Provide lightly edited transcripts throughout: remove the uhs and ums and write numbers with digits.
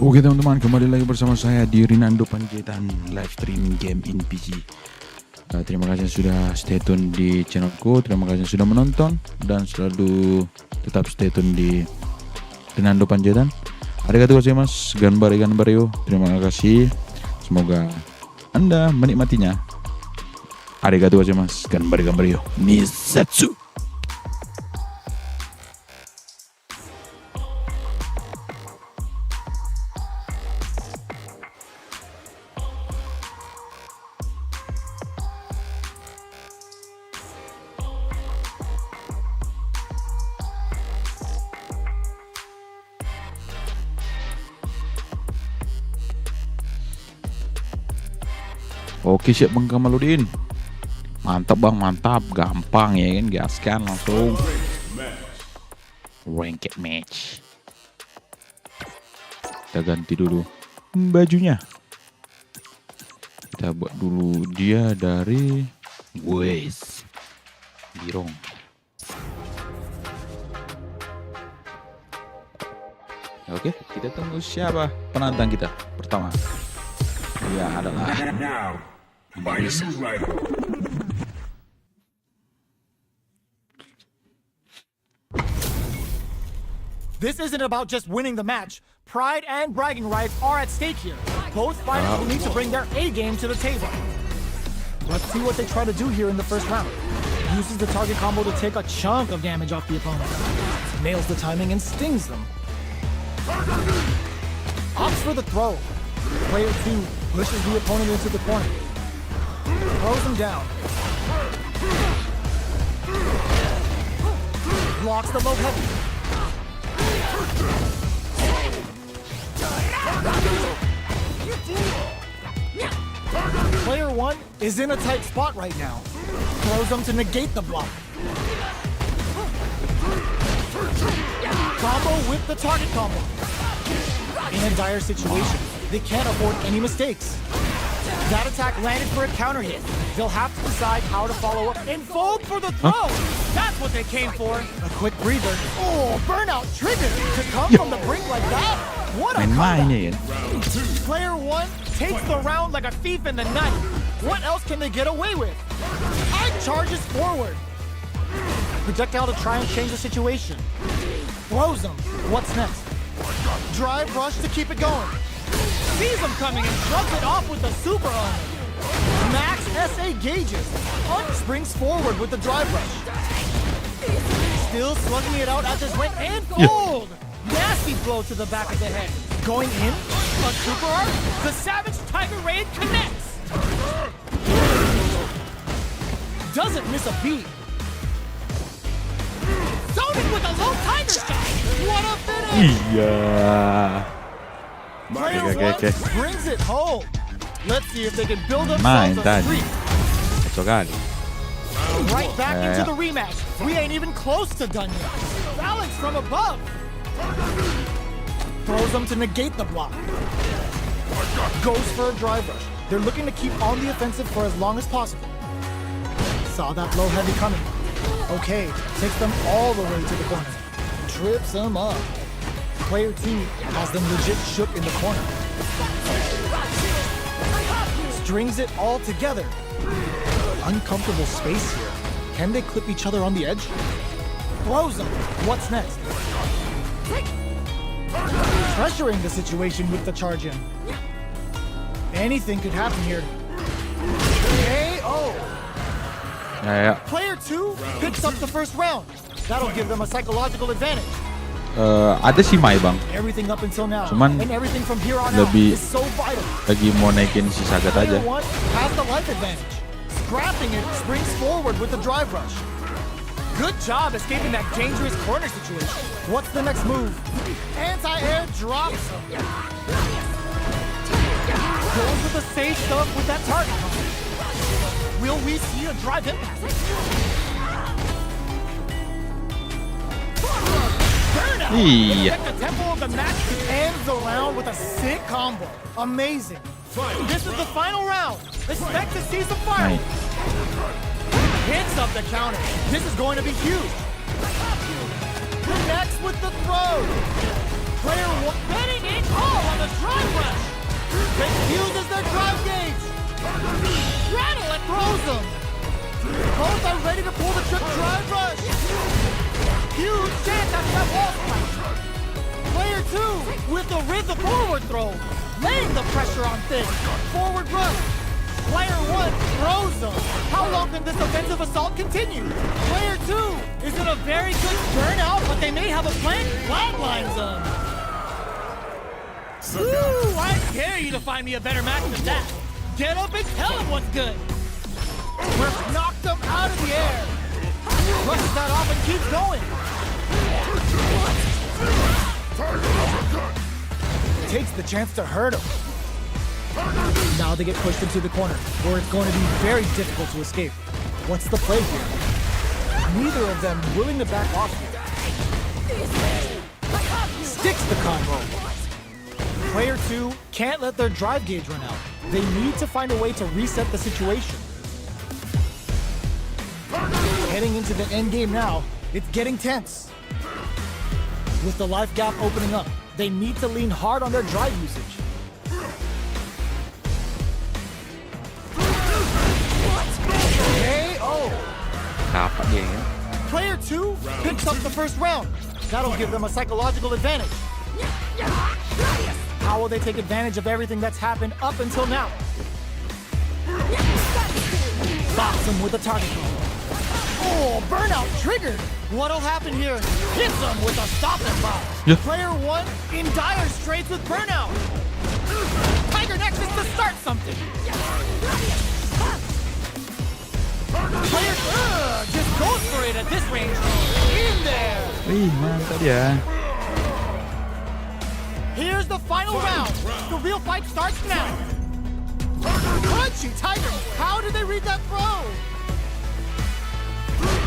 Oke teman-teman, kembali lagi bersama saya di Rinando Panjaitan live streaming game in PC. Terima kasih sudah stay tune di channelku, terima kasih sudah menonton dan selalu tetap stay tune di Rinando Panjaitan. Arigatou gozaimasu, ganbare yo. Terima kasih. Semoga Anda menikmatinya. Arigatou gozaimasu, ganbare yo. Nisetsu. Oke, siap Bang Kamaludin. Mantap Bang, mantap. Gampang ya kan, gaskan langsung. Ranked match. Kita ganti dulu bajunya. Kita buat dulu dia dari Wes Birong. Oke, kita tunggu siapa penantang kita pertama. Dia adalah Marisa. This isn't about just winning the match. Pride and bragging rights are at stake here. Both fighters will need to bring their A game to the table. Let's see what they try to do here in the first round. Uses the target combo to take a chunk of damage off the opponent. Nails the timing and stings them. Opts for the throw. Player 2 pushes the opponent into the corner. Throws him down. Blocks the low heavy. Player 1 is in a tight spot right now. Throws him to negate the block. Combo with the target combo. In a dire situation, they can't afford any mistakes. That attack landed for a counter hit. They'll have to decide how to follow up and fold for the throw. That's what they came for. A quick breather. Oh, burnout triggered to come from the brink like that. What a comeback. Player 1 takes the round like a thief in the night. What else can they get away with? Ike charges forward. Projectile to try and change the situation. Throws him. What's next? Drive rush to keep it going. Sees him coming and shoves it off with the super arm. Max SA gauges. Hunt springs forward with the drive rush. Still slugging it out as his went and gold. Nasty blow to the back of the head. Going in, a super arm. The Savage Tiger Raid connects. Doesn't miss a beat. Zoning with a low tiger shot. What a finish! Iya. Player Okay. 1 brings it home. Let's see if they can build Main themselves a tadi. streak. Kacau kali. Right back into the rematch. We ain't even close to done yet. Balance from above. Throws them to negate the block. Goes for a drive rush. They're looking to keep on the offensive for as long as possible. Saw that low heavy coming. Okay, takes them all the way to the corner. Trips them up. Player 2 has them legit shook in the corner. Strings it all together. Uncomfortable space here. Can they clip each other on the edge? Throws them. What's next? Pressuring the situation with the charge in. Anything could happen here. KO! Ya. Player 2 picks up the first round. That'll give them a psychological advantage. Ada sih Mai Bang, Everything up until now, Cuman and everything from here on out lebih is so vital. lagi mau naikin si Sagat aja. Player 1 has the life advantage. Scrapping it springs forward with the drive rush. Good job escaping that dangerous corner situation. What's the next move? Anti-air drops him. Goes with the safe stuff with that target. Will we see a drive impact? Burnout! Iya. Expect the tempo of the match ends the round with a sick combo. Amazing. This is the final round. Expect to see some fire. Nice. Hits up the counter. This is going to be huge. Connects with the throw. Player one betting it all on the drive rush. Confuses their drive gauge. Rattle and throws them. Both are ready to pull the trip drive rush. Huge chance after that wall splash. Player two with the forward throw. Laying the pressure on Thing. Forward rush. Player one throws them. How long can this offensive assault continue? Player two is in a very good burnout, but they may have a plan. Flatlines them. Ooh, I dare you to find me a better match than that. Get up and tell him what's good. Murph knocked them out of the air. Brushes that off and keeps going. Takes the chance to hurt him. Now they get pushed into the corner, where it's going to be very difficult to escape. What's the play here? Neither of them willing to back off here. Sticks the combo. Player two can't let their drive gauge run out. They need to find a way to reset the situation. Heading into the end game now, it's getting tense. With the life gap opening up, they need to lean hard on their drive usage. KO! Kapak dia kan? Player two picks up the first round. That'll give them a psychological advantage. How will they take advantage of everything that's happened up until now? Box him with a target ball. Oh, burnout triggered. What'll happen here? Hits him with a stop and pop. Yeah. Player one in dire straits with burnout. Tiger Nexus to start something. Player just goes for it at this range. In there. Wih, mantap ya. Here's the final round. The real fight starts now. Crunchy Tiger. How did they read that throw?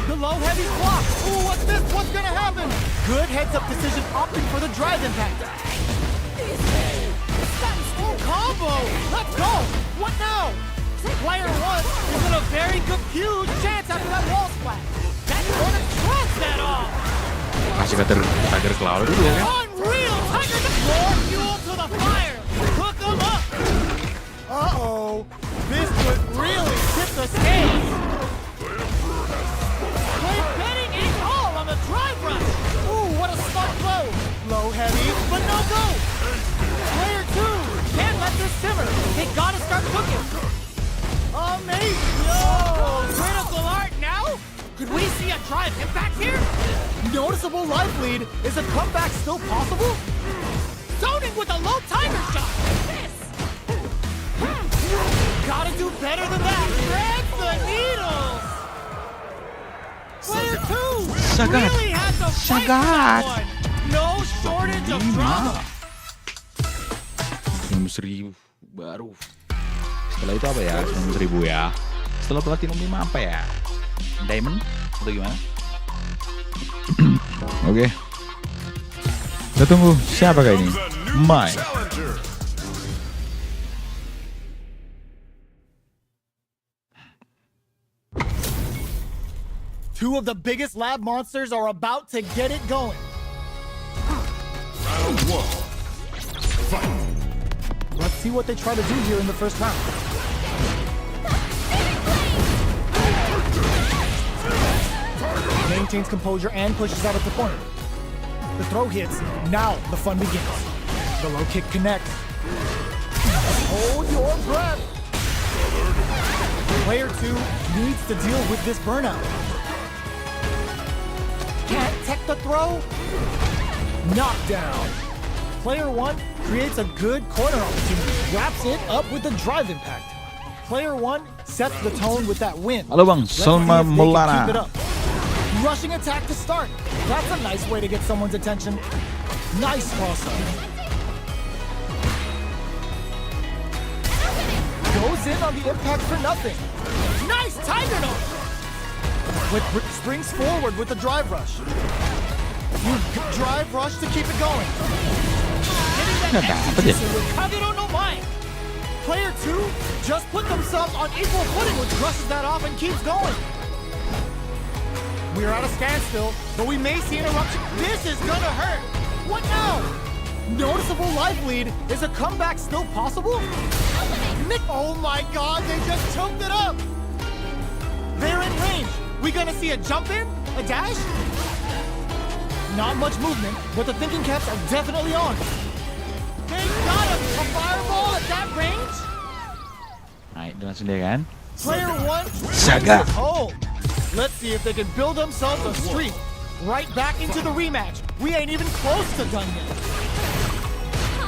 The low heavy block. Ooh, what's this? What's gonna happen? Good heads-up decision opting for the drive impact. Oh, combo. Let's go. What now? Player one is in a very good, huge chance after that wall splash. That's gonna cross that off. Kasih Tiger Cloud dulu ya kan? Unreal! Tiger the more fuel to the fire! Hook them up! Uh-oh! This could really tip the scales! They're betting it all on the drive rush! Ooh, what a smart throw! Low heavy, but no go! Player two can't let this simmer! They gotta start cooking! Amazing! Yo! Critical art now? Could we see a drive impact here? Noticeable life lead. Is a comeback still possible? Zoning with a low tiger shot. Gotta do better than that. Threads the needles. Player two Sagat. really had to fight for that one. No shortage of drama. 900.000 baru. Setelah itu apa ya? 900.000 ya. Setelah Platinum 5 apa ya? Diamond atau gimana? Oke. Kita tunggu siapa kali ini? Mai. Two of the biggest lab monsters are about to get it going. Round one. Fight. Let's see what they try to do here in the first round. Maintains composure and pushes out of the corner. The throw hits. Now the fun begins. The low kick connects. Hold your breath. Player two needs to deal with this burnout. Can't tech the throw. Knockdown. Player one creates a good corner opportunity. Wraps it up with a drive impact. Player one sets the tone with that win. Halo Bang, Let's see if Salma they can keep it Maulana. up. Rushing attack to start. That's a nice way to get someone's attention. Nice toss-up. goes in on the impact for nothing. Nice Tiger Note! Springs forward with the drive rush. You drive rush to keep it going. Hitting that execution with Kagero no Mai. Player 2 just put themselves on equal footing, which brushes that off and keeps going. We're at a standstill, but we may see an eruption. This is gonna hurt. What now? Noticeable life lead. Is a comeback still possible? Oh my god, they just choked it up. They're in range. We gonna see a jump in? A dash? Not much movement, but the thinking caps are definitely on. They got a fireball at that range? Nah, itu langsung dia kan. Player 1 Saga. home. Let's see if they can build themselves a streak. Right back into the rematch. We ain't even close to done yet.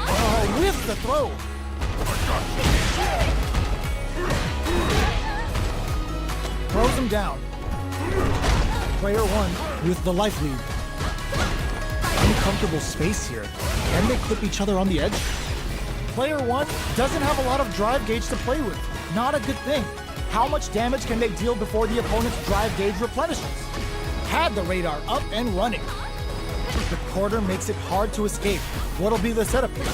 Oh, with the throw. Throws him down. Player 1 with the life lead. Uncomfortable space here. Can they clip each other on the edge? Player 1 doesn't have a lot of drive gauge to play with. Not a good thing. How much damage can they deal before the opponent's drive gauge replenishes? Had the radar up and running. The quarter makes it hard to escape. What'll be the setup here?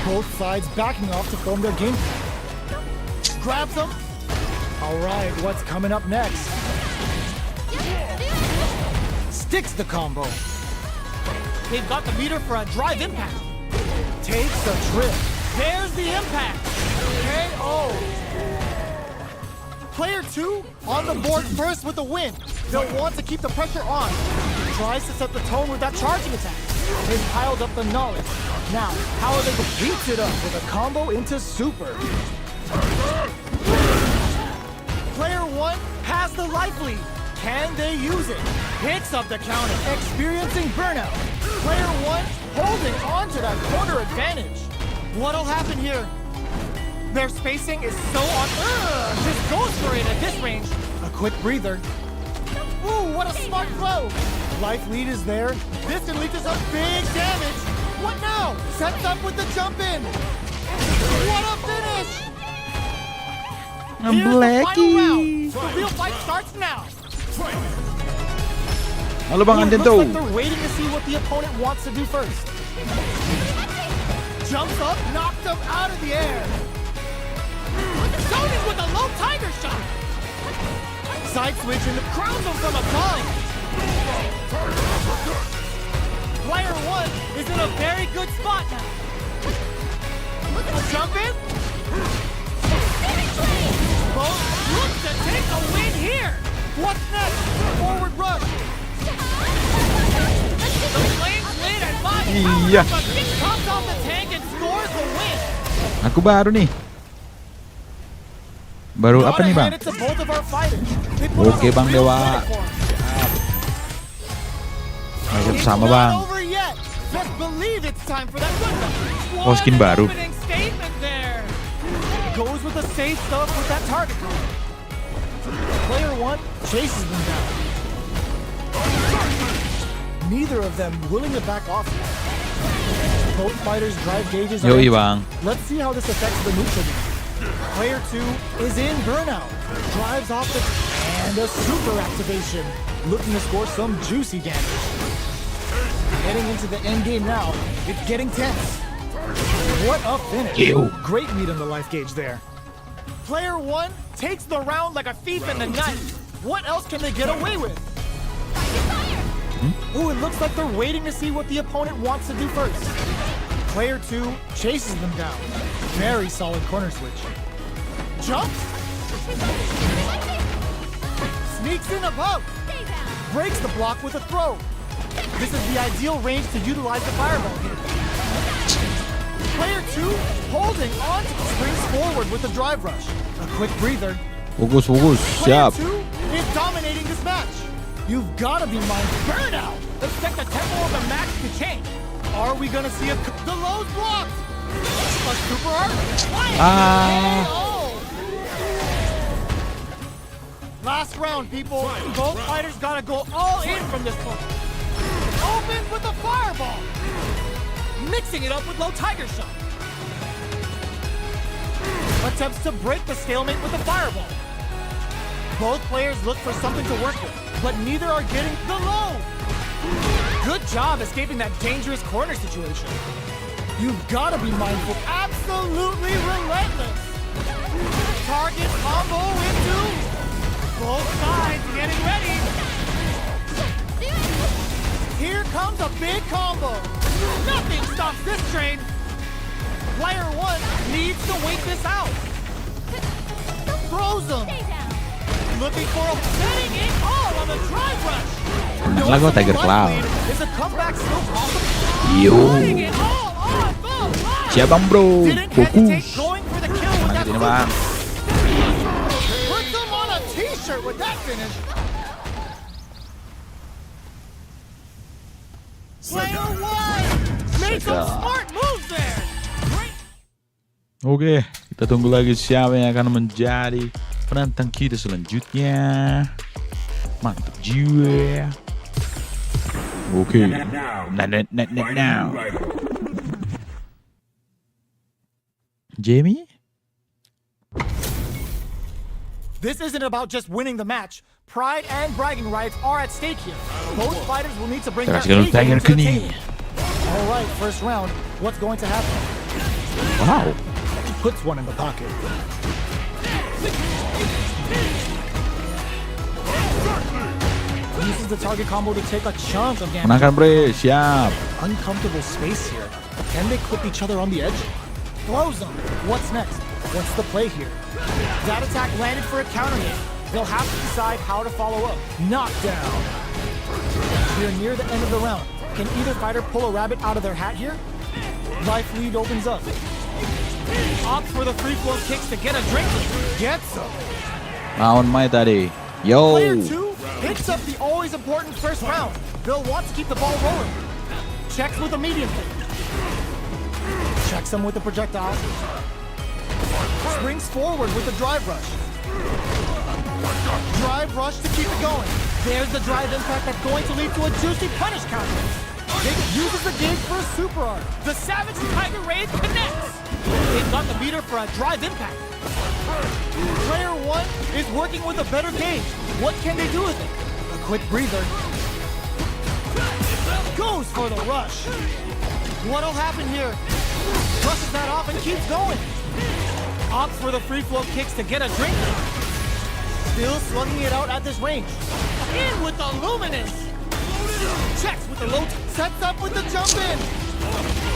Both sides backing off to form their game plan. Grabs them. All right, what's coming up next? Sticks the combo. They've got the meter for a drive impact. Takes a trip. There's the impact. KO. Player 2 on the board first with the win. They'll want to keep the pressure on. Tries to set the tone with that charging attack. They've piled up the knowledge. Now, how are they going to beat it up with a combo into super? Player 1 has the life lead. Can they use it? Picks up the counter, experiencing burnout. Player 1 holding on to that corner advantage. What'll happen here? Their spacing is so on. Just goes for it at this range. A quick breather. Ooh, what a smart throw. Life lead is there. This can lead to some big damage. What now? Sets up with the jump in. What a finish! Here's the final round. The real fight starts now. Halo Bang It Anden looks tuh. like they're waiting to see what the opponent wants to do first. Jumps up, knocks him out of the air. Zoning with a low tiger shot. Side switch and crowns him from above. Player 1 is in a very good spot now. Jump in. Both look to take a win here. What's next? Forward rush. The flames win and body Iya. comes off the tank and scores the win. Aku baru nih. Baru apa nih Bang? Oke Bang Dewa. Masih bersama Bang. Oh, skin baru. Goes with the safe stuff with that target. Player 1 chases them down. Neither of them willing to back off. Both fighters drive gauges. Yoi Bang. Let's see how this affects the neutral game. Player 2 is in burnout. Drives off the and a super activation. Looking to score some juicy damage. Heading into the end game now. It's getting tense. What a finish. Ew. Great meat on the life gauge there. Player 1 takes the round like a thief in the night. What else can they get away with? Ooh, it looks like they're waiting to see what the opponent wants to do first. Player 2 chases them down. Very solid corner switch. Jumps. Sneaks in above. Breaks the block with a throw. This is the ideal range to utilize the fireball here. Player 2 holding on to springs forward with the drive rush. A quick breather. Fokus. Player Siap. 2 is dominating this match. You've got to be mindful. Burnout. Expect the tempo of the match to change. Are we going to see the lows blocked? A super art? Last round, people. Both fighters got to go all in from this point. Opens with a fireball. Mixing it up with low tiger shot. attempts to break the stalemate with a fireball. Both players look for something to work with, but neither are getting the low. Good job escaping that dangerous corner situation. You've got to be mindful. Absolutely relentless. Target combo into both sides getting ready. Here comes a big combo. Nothing stops this train. Player one needs to wait this out. Throws him. Looking for a setting it all on the drive rush. Menang lah gua Tiger Cloud. Is a comeback still possible? Yo. Putting it all on the line. Siap bang bro. Didn't hesitate Fokus. going for the kill with that Ini bang. Put them on a t-shirt with that finish. Player one made some smart moves there. Great. Oke, kita tunggu lagi siapa yang akan menjadi penantang kita selanjutnya. Mantap jiwa. Oke. Now. Jamie? This isn't about just winning the match. Pride and bragging rights are at stake here. Both fighters will need to bring their Terus A game Tiger to the King. table. All right, first round. What's going to happen? Wow. He puts one in the pocket. Uses the target combo to take a chunk of damage. Menangkan bre, siap. Uncomfortable space here. Can they clip each other on the edge? Throws them. What's next? What's the play here? That attack landed for a counter hit. They'll have to decide how to follow up. Knockdown. We're near the end of the round. Can either fighter pull a rabbit out of their hat here? Life lead opens up. Opt for the free flow kicks to get a drink. Gets them. Lawan Mai tadi. Yo. Player two picks up the always important first round. They'll want to keep the ball rolling. Checks with a medium kick. Checks him with a projectile. Springs forward with a drive rush. Drive rush to keep it going. There's the drive impact that's going to lead to a juicy punish counter. It uses the gauge for a super art. The Savage Tiger Raid connects. They've got the meter for a drive impact. Player one is working with a better gauge. What can they do with it? A quick breather. Goes for the rush. What'll happen here? Brushes that off and keeps going. Opts for the free flow kicks to get a drink. Still slugging it out at this range. In with the luminous. Checks with the low. Sets up with the jump in.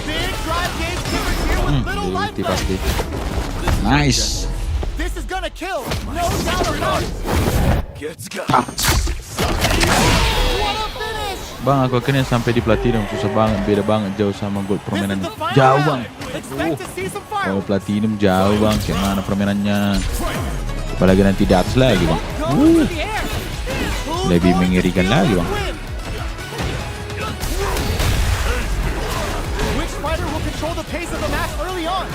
Big drive gauge killers here with little life Pasti left. pasti. Nice. This is gonna kill. No doubt about it. What a finish. Bang, aku akhirnya sampai di platinum. Susah banget, beda banget jauh sama gold This is permainannya. the final Jauh round. bang. Expect to see some Kalau fireworks. platinum jauh bang. Kayak mana permainannya? Apalagi nanti di atas lagi bang. Goes to the air. Who's Lebih going to mengerikan steal lagi, this Bang. win? Which fighter will control the pace of the match early on?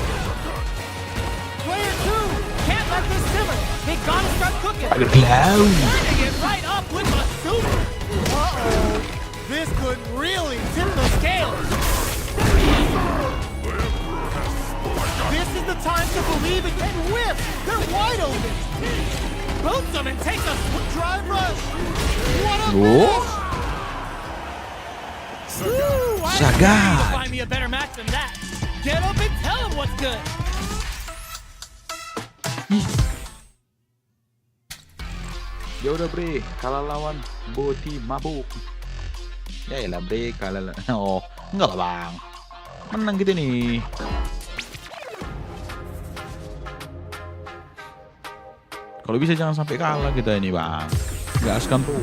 Player two can't let this simmer. They gotta start cooking. Tiger Cloud. Turning it right up with a super. Uh-oh. This could really tip the scales. This is the time to believe it and whip. They're wide open. Boots them and takes a drive rush. What a Oh. finish. Woo, I Sagat. dare you to find me a better match than that. Get up and tell them what's good. Ya udah bre, kalah lawan Boti mabuk. Ya elah bre, kalah. Oh, enggak lah bang. Menang kita nih. Kalau bisa jangan sampai kalah kita ini bang. Gaskan tuh.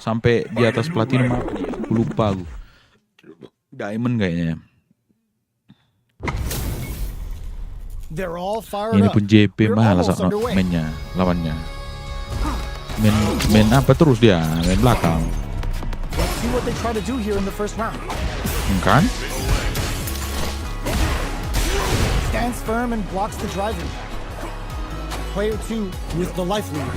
Sampai di atas platinum apa nih? Aku lupa aku. Diamond kayaknya. They're all fired Ini up. pun JP We're malah almost underway. mainnya, lawannya. Main apa terus dia? Main belakang. Let's see what they try to do here in the first round. Kan? Stands firm and blocks the drive impact. Player two with the life lead.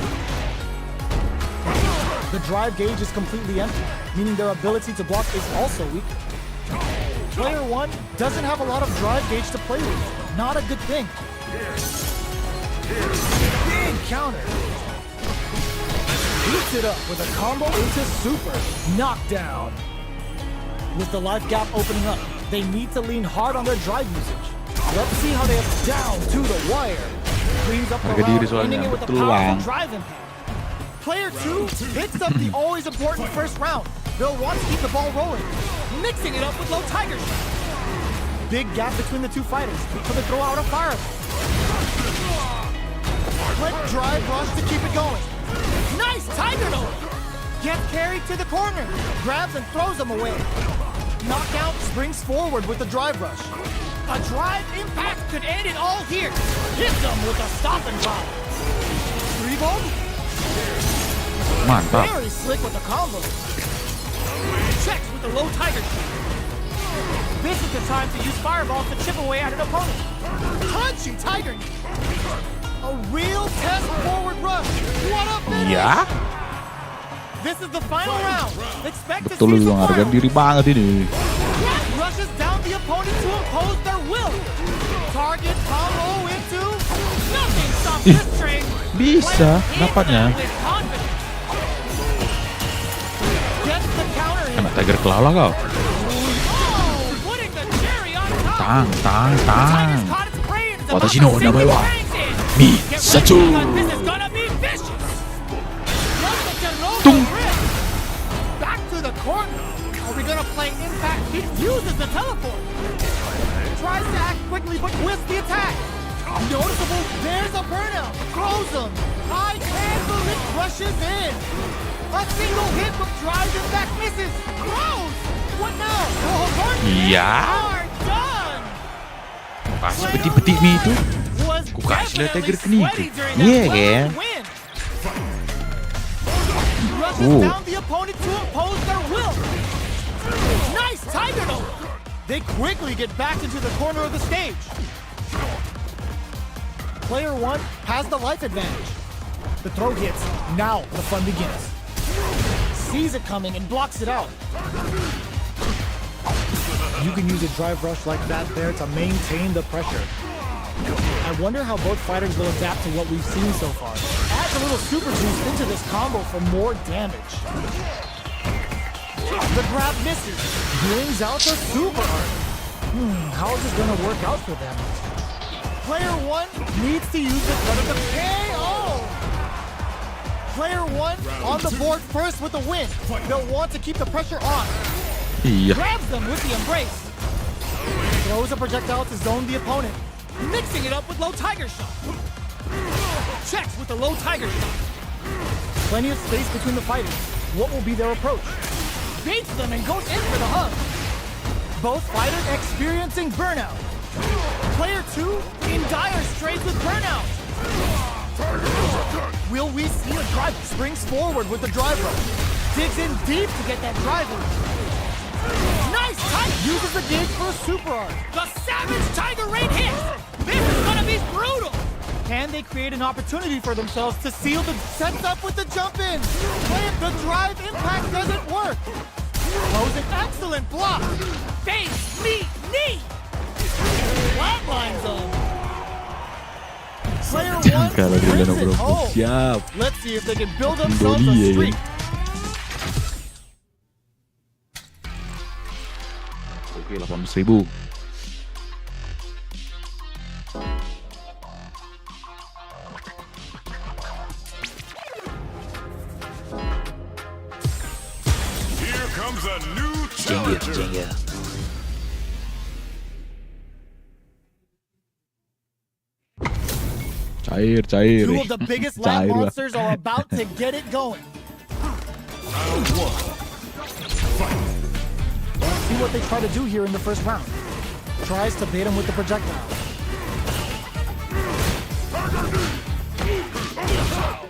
The drive gauge is completely empty, meaning their ability to block is also weak. Player one doesn't have a lot of drive gauge to play with. Not a good thing. Big counter. Beats it up with a combo into super. Knockdown. With the life gap opening up, they need to lean hard on their drive usage. Let's see how they have down to the wire. Cleans up the Harga diri round, soalnya, ending it with a betul, powerful Bang. drive impact. Player 2 hits up the always important first round. They'll want to keep the ball rolling, mixing it up with low tiger shot. Big gap between the two fighters, so they throw out a fireball. Quick drive rush to keep it going. Nice tiger note! Gets carried to the corner, grabs and throws him away. Knockout springs forward with the drive rush. A drive impact could end it all here. Hits him with a stop and drop. Rebound? Mantap. Very slick with the combo. Checks with the low tiger shot. This is the time to use fireballs to chip away at an opponent. Punchy tiger knee. A real test forward rush. What a finish! Ya, This is the final round. Expect to betul see some bang, harga fireworks. diri banget ini. Cat rushes down the opponent to impose their will. Target combo into nothing stops this train. Bisa Player dapatnya. hits with confidence. Gets the counter in. Kena tiger claw lah kau. Oh, putting the cherry on top. Tang, tang, Tiger's tang. caught its prey and is about Watashi to no sink namae its wa fangs in. Get ready, Misatsu. because this is gonna be vicious. Look at the Nova Tung. grip. Back to the corner. Are we gonna play impact? He uses the teleport. Tries to act quickly, but whiffs the attack. Noticeable, there's a burnout. Throws him. I can't believe rushes in. A single hit with drive impact misses. Throws. What now? The Hornets Iya. are done. Pas peti-peti mie itu. Was Ku kasih lihat tiger definitely keni sweaty itu. during Iya, that kan? win. Rushes Oh. down the opponent to impose their will. Nice tiger note. They quickly get back into the corner of the stage. Player 1 has the life advantage. The throw hits. Now the fun begins. Sees it coming and blocks it out. You can use a drive rush like that there to maintain the pressure. I wonder how both fighters will adapt to what we've seen so far. Adds a little super juice into this combo for more damage. The grab misses. Brings out the super art. How is this gonna work out for them? Player 1 needs to use the threat of the KO. Player 1 on the board first with the win. They'll want to keep the pressure on. Iya. Grabs them with the embrace. Throws a projectile to zone the opponent. Mixing it up with low tiger shot. Checks with the low tiger shot. Plenty of space between the fighters. What will be their approach? Baits them and goes in for the hug. Both fighters experiencing burnout. Player 2 in dire straits with burnout. Will we see a drive? Springs forward with the drive rush. Digs in deep to get that drive in. Nice tight. Uses the dig for a super art. The savage tiger rain hits. This is gonna be brutal. Can they create an opportunity for themselves to seal the sets up with the jump in? If the drive impact doesn't work. Throws an excellent block. Face, meet, knee. Flatlines them. Player 1 Kalau dia brings nak it berapa home. siap. Let's see if they can build themselves a Doli, ya, streak. Oke, 18.000. Here comes a new challenger. Cair, cair. Two of the biggest land Cair lah. monsters are about to get it going. Round 1. Fight. Let's see what they try to do here in the first round. Tries to bait him with the projectile.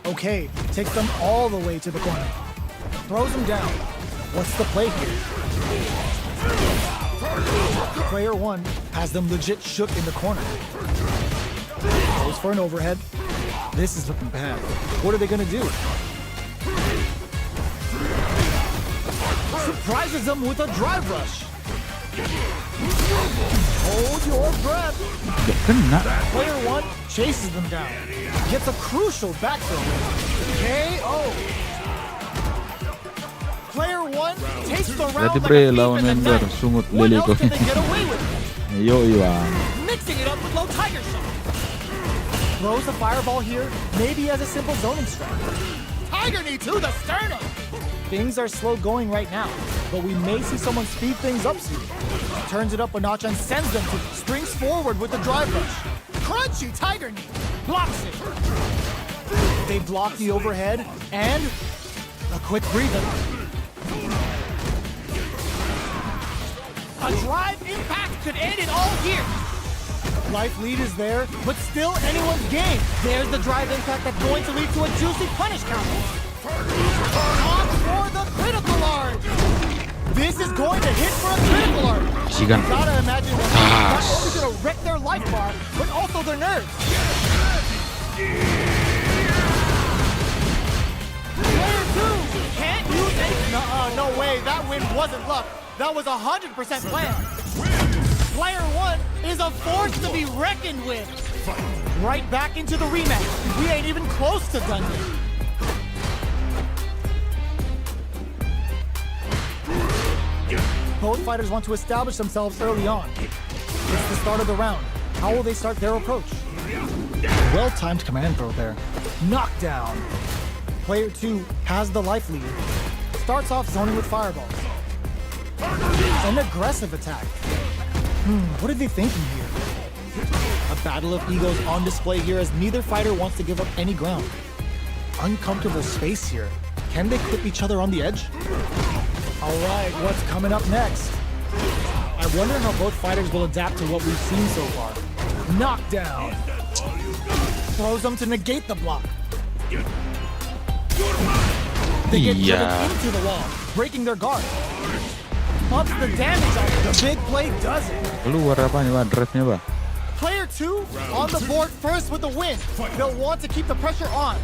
Okay, takes them all the way to the corner. Throws him down. What's the play here? Player 1 has them legit shook in the corner. Goes for an overhead. This is looking bad. What are they gonna do? Surprises them with a drive rush. Hold your breath. Gak kena. Player 1 chases them down. Gets a crucial back throw. KO. Player 1 takes the round Berarti like bre a thief lawan in the member night. sungut What lele else ko. can they get away with? Yo iwa. Mixing it up with low tiger shot. Throws a fireball here, maybe as a simple zoning strike. Tiger knee to the sternum. Things are slow going right now, but we may see someone speed things up soon. Turns it up a notch and sends them to springs forward with the drive rush. Crunchy tiger knee. Blocks it. They block the overhead and a quick breather. A drive impact could end it all here. Life lead is there, but still anyone's game. There's the drive impact that's going to lead to a juicy punish counter. On for the critical art. This is going to hit for a critical art. Sigan. Gotta imagine that not only gonna wreck their life bar, but also their nerves. Player 2 can't use any. No way, that win wasn't luck. That was 100% planned. Player 1 is a force to be reckoned with. Right back into the rematch. We ain't even close to done yet. Both fighters want to establish themselves early on. It's the start of the round. How will they start their approach? Well-timed command throw there. Knockdown. Player 2 has the life lead. Starts off zoning with fireballs. An aggressive attack. What are they thinking here? A battle of egos on display here as neither fighter wants to give up any ground. Uncomfortable space here. Can they clip each other on the edge? All right, what's coming up next? I wonder how both fighters will adapt to what we've seen so far. Knockdown. Throws them to negate the block. They get driven into the wall, breaking their guard. Ups the damage on it. The big play does it. Keluar apa nih, Pak? Drive-nya, Pak? Player 2 on the board first with the win. They'll want to keep the pressure on.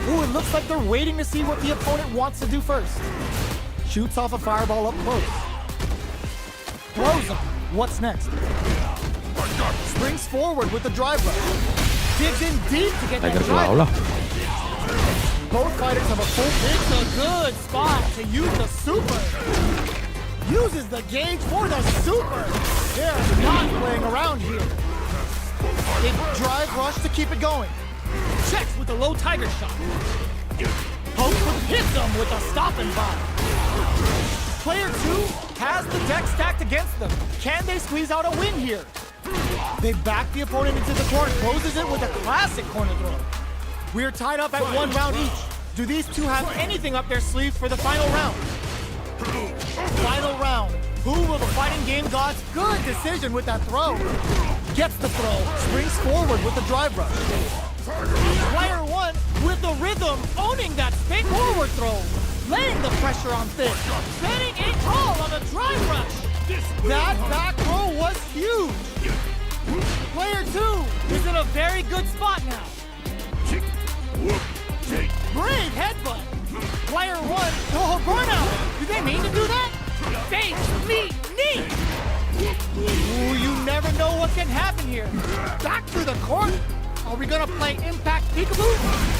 Ooh, it looks like they're waiting to see what the opponent wants to do first. Shoots off a fireball up close. Throws him. What's next? Springs forward with the drive rush. Digs in deep to get that Tiger drive. Claw lah. Both fighters have a full. It's a good spot to use the super. Uses the gauge for the super. They're not playing around here. They drive rush to keep it going. Checks with a low tiger shot. Hope hits them with a stopping bomb. Player 2 has the deck stacked against them. Can they squeeze out a win here? They back the opponent into the corner, closes it with a classic corner throw. We're tied up at 1 round each. Do these two have anything up their sleeves for the final round? Final round. Who will the fighting game gods? Good decision with that throw. Gets the throw, springs forward with the drive rush. Player 1 with the rhythm, owning that spin forward throw. Laying the pressure on Thick. Setting it tall on the drive rush. That back row was huge. Player 2 is in a very good spot now. Brave headbutt. Player 1, oh, burnout. Did they mean to do that? Face, meet, knee. Ooh, you never know what can happen here. Back to the corner. Are we gonna play impact peekaboo?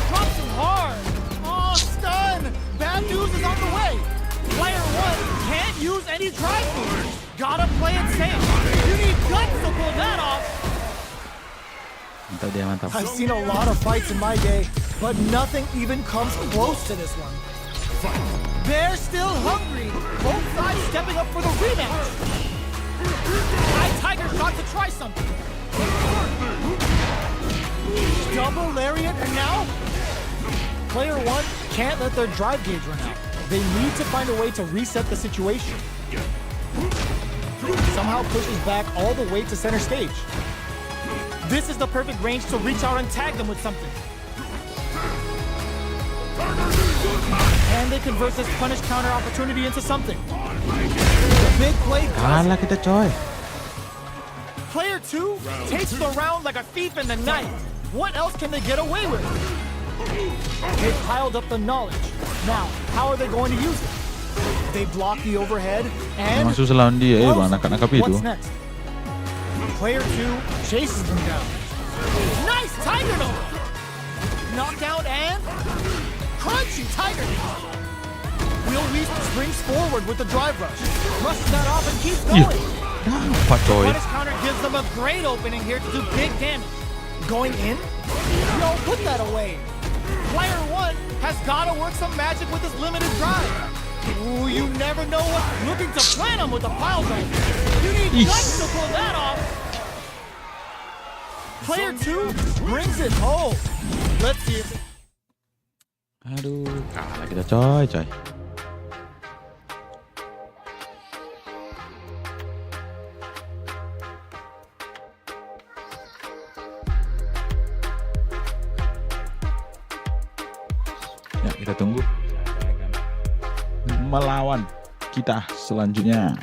Drops him hard. Oh, stun. Bad news is on the way. Player 1 can't use any drive moves. Gotta play it safe. You need guts to pull that off. Mantap dia, mantap. I've seen a lot of fights in my day, but nothing even comes close to this one. They're still hungry. Both sides stepping up for the rematch. High tiger shot to try something. Double lariat, and now player 1 can't let their drive gauge run out. They need to find a way to reset the situation. Somehow pushes back all the way to center stage. This is the perfect range to reach out and tag them with something. And they convert this punish counter opportunity into something. Big play. Kalah kita, coy. Player 2 takes the round like a thief in the night. What else can they get away with? They piled up the knowledge. Now, how are they going to use it? They block the overhead and Masuk selawan dia, close Bang. them. Nakap-nakap itu. What's next? Player 2 chases them down. Nice Tiger Nova! Knockdown and crunchy Tiger Nova. Will Weast springs forward with the drive rush. Brushes that off and keeps going. Apa coy? Punish counter gives them a great opening here to do big damage. Going in? No, put that away. Player 1 has got to work some magic with his limited drive. Ooh, you never know what's looking to plant him with a pile drive. You need guts to pull that off. Player 2 brings it home. Let's see if... Aduh, kalah kita coy. Ya, kita tunggu melawan kita selanjutnya.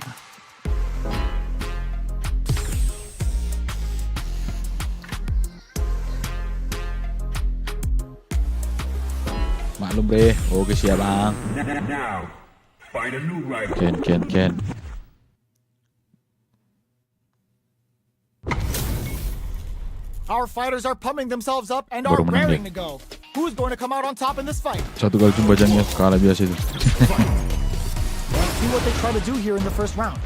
Maklum bre, oke siap bang. Now, find a new rival. Ken. Our fighters are pumping themselves up and are Baru menang raring dia. to go. Who's going to come out on top in this fight? Satu kali jumpa jangnya kalah biasa itu. Let's see what they try to do here in the first round.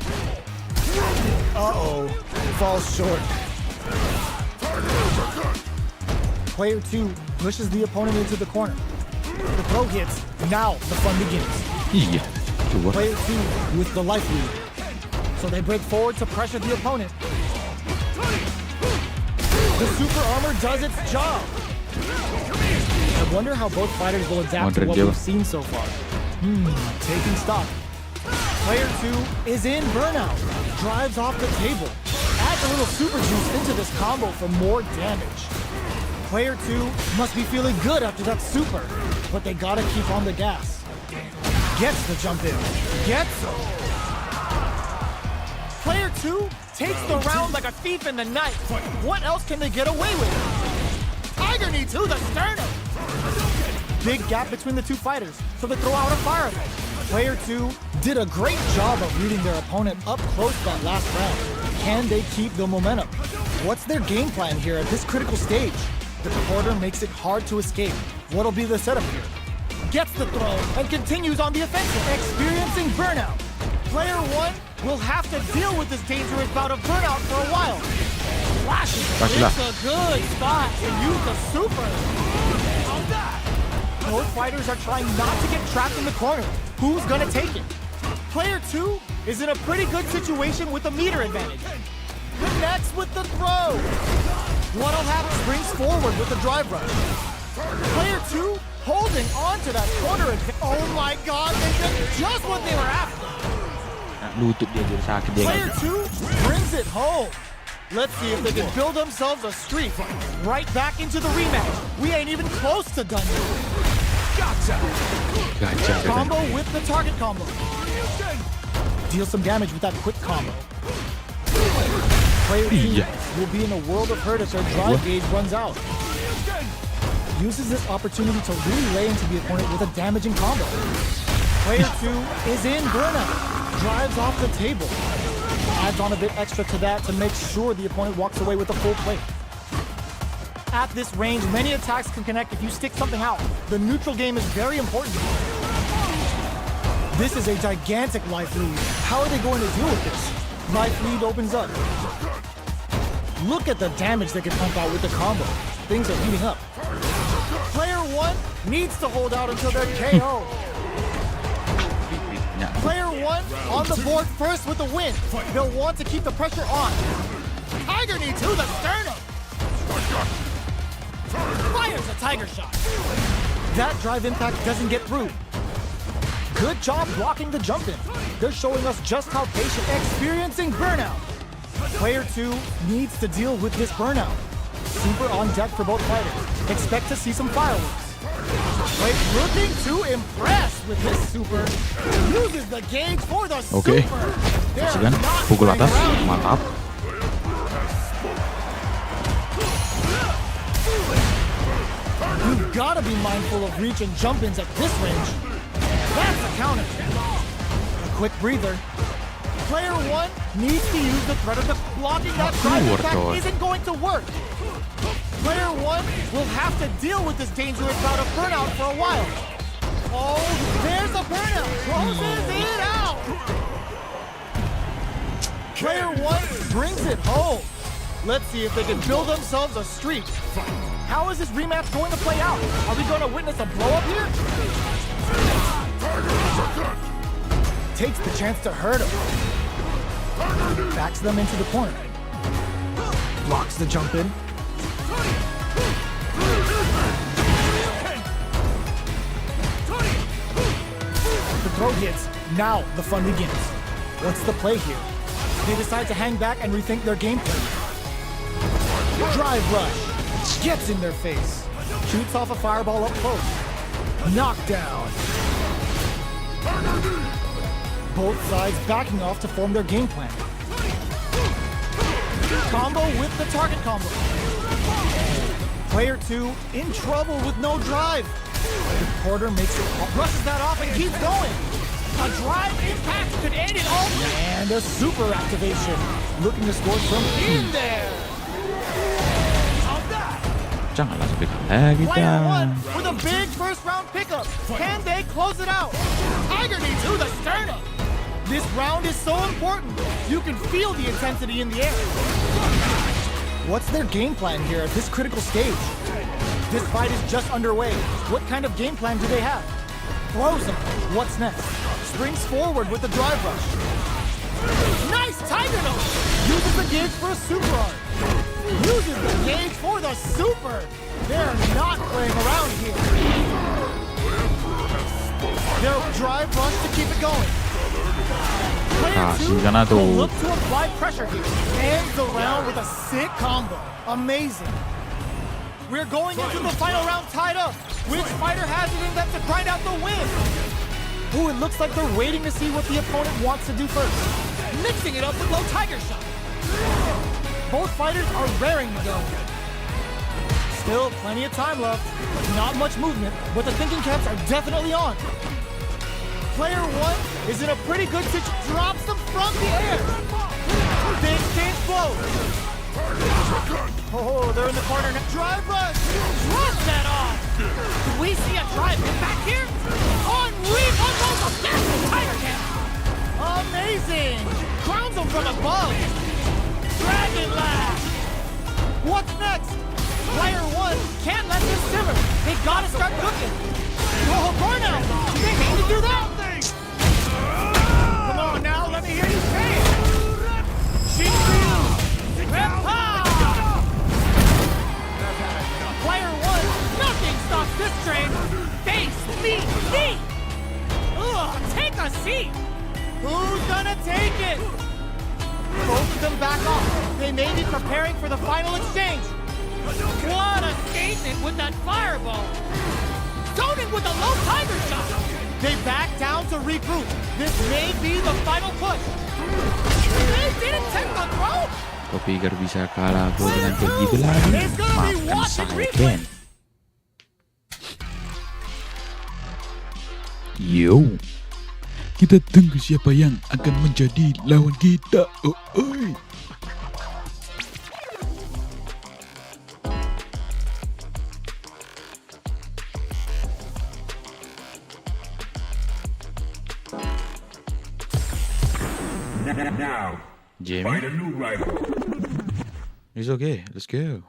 Uh-oh. Falls short. Player 2 pushes the opponent into the corner. The throw hits. Now the fun begins. Iya, coba. Player 2 with the life lead. So they break forward to pressure the opponent. The super armor does its job. I wonder how both fighters will adapt to what we've seen so far. Taking stock. Player 2 is in burnout. Drives off the table. Adds a little super juice into this combo for more damage. Player 2 must be feeling good after that super, but they gotta keep on the gas. Gets the jump in. Gets him. Player 2 takes the round like a thief in the night. What else can they get away with? Tiger knee to the sternum. Big gap between the two fighters, so they throw out a fire attack. Player 2 did a great job of reading their opponent up close that last round. Can they keep the momentum? What's their game plan here at this critical stage? The quarter makes it hard to escape. What'll be the setup here? Gets the throw and continues on the offensive, experiencing burnout. Player 1 will have to deal with this dangerous bout of burnout for a while. Flashes. It's a good spot to use the super. Both fighters are trying not to get trapped in the corner. Who's gonna take it? Player 2 is in a pretty good situation with a meter advantage. Connects with the throw. What'll happen springs forward with the drive rush. Player 2 holding on to that corner advantage. Oh my god, they did just what they were after. Lutut dia jadi sakit dia. Player 2 brings it home. Let's see if they can build themselves a streak. Right back into the rematch. We ain't even close to done yet. Gotcha. Combo with the target combo. Deal some damage with that quick combo. Player 2 will be in a world of hurt as their drive gauge runs out. Uses this opportunity to really lay into the opponent with a damaging combo. Player 2 is in burnout. Drives off the table. Adds on a bit extra to that to make sure the opponent walks away with a full plate. At this range, many attacks can connect if you stick something out. The neutral game is very important. This is a gigantic life lead. How are they going to deal with this? Life lead opens up. Look at the damage they can pump out with the combo. Things are heating up. Player 1 needs to hold out until they're KO. Player 1 on the board first with the win. They'll want to keep the pressure on. Tiger knee to the sternum. Fires a tiger shot. That drive impact doesn't get through. Good job blocking the jump in. They're showing us just how patient, experiencing burnout. Player 2 needs to deal with this burnout. Super on deck for both fighters. Expect to see some fireworks. Blake looking to impress with this super. Uses the gauge for the super. Saksikan pukul atas, mantap. You've got to be mindful of reach and jump ins at this range. That's a counter. A quick breather. Player 1 needs to use the threat of the blocking that drive attack isn't going to work. Player 1 will have to deal with this dangerous bout of burnout for a while. Oh, there's a burnout. Closes it out. Player 1 brings it home. Let's see if they can build themselves a streak. How is this rematch going to play out? Are we going to witness a blow-up here? Takes the chance to hurt him. Backs them into the corner. Blocks the jump in. The throw hits. Now the fun begins. What's the play here? They decide to hang back and rethink their game plan. Drive rush. Gets in their face. Shoots off a fireball up close. Knockdown. Both sides backing off to form their game plan. Combo with the target combo. Player 2 in trouble with no drive. The Porter makes it, brushes that off and keeps going. A drive impact could end it all. And a super activation. Looking to score from in there. Janganlah sampai kalah Player kita. 1 with a big first round pickup. Can they close it out? Tiger knee to the sternum. This round is so important. You can feel the intensity in the air. What's their game plan here at this critical stage? This fight is just underway. What kind of game plan do they have? Throws him. What's next? Springs forward with the drive rush. Nice tiger nose. Uses the gauge for a super art. Uses the gauge for the super. They're not playing around here. They'll drive rush to keep it going. Player 2 will look to apply pressure here. Ends the round with a sick combo. Amazing. We're going into the final round tied up. Which fighter has it in them to grind out the win? Ooh, it looks like they're waiting to see what the opponent wants to do first. Mixing it up with low tiger shot. Both fighters are raring to go. Still plenty of time left. Not much movement, but the thinking caps are definitely on. Player 1 is in a pretty good situation. Drops them from the air. They exchange blows. Oh, they're in the corner. Drive rush. Rush that off. Do we see a drive hit back here? On Reed unloads a massive tiger camp. Amazing. Grounds them from above. Dragon Lash. What's next? Player 1 can't let this simmer. They gotta start cooking. Oh, burnout. They need to do that. Come on now, let me hear you say it. Player 1, nothing stops this train. Face me. Ugh, take a seat. Who's gonna take it? Both of them back off. They may be preparing for the final exchange. What a statement with that fireball. Zoning with a low tiger shot. They back down to regroup. This may be the final push. They didn't take the throw. Kau pikir bisa kalah aku dengan kayak gitu lagi? Maafkan saya, Ken. Yo, kita tunggu siapa yang akan menjadi lawan kita. Oi. Now, Jamie? find a new rival. It's okay, let's go.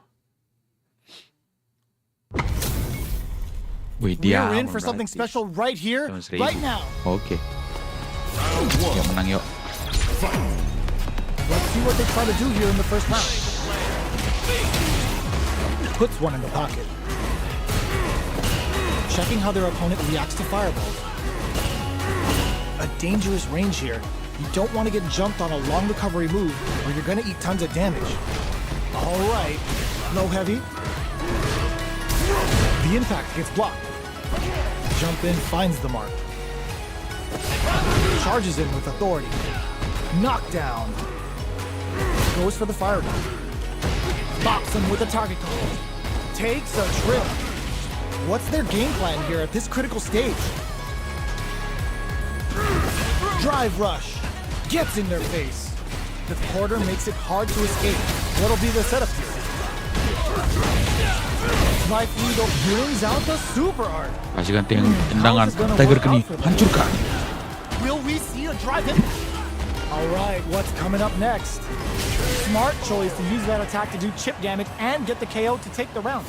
Wait, dia We're in for something special right here, right now. Oke. Yang menang yuk. Let's see what they try to do here in the first round. Puts one in the pocket. Checking how their opponent reacts to fireballs. A dangerous range here. You don't want to get jumped on a long recovery move or you're going to eat tons of damage. All right. Low heavy. The impact gets blocked. Jump in, finds the mark. Charges in with authority. Knockdown. Goes for the fireball. Bops him with a target call. Takes a trip. What's their game plan here at this critical stage? Drive rush. gets in their face. The quarter makes it hard to escape. What'll be the setup here? Life Leader brings out the super art. Kasih ganti yang tendangan Tiger Knee. Hancurkan. Will we see a drive in? Alright, what's coming up next? Smart choice to use that attack to do chip damage and get the KO to take the round.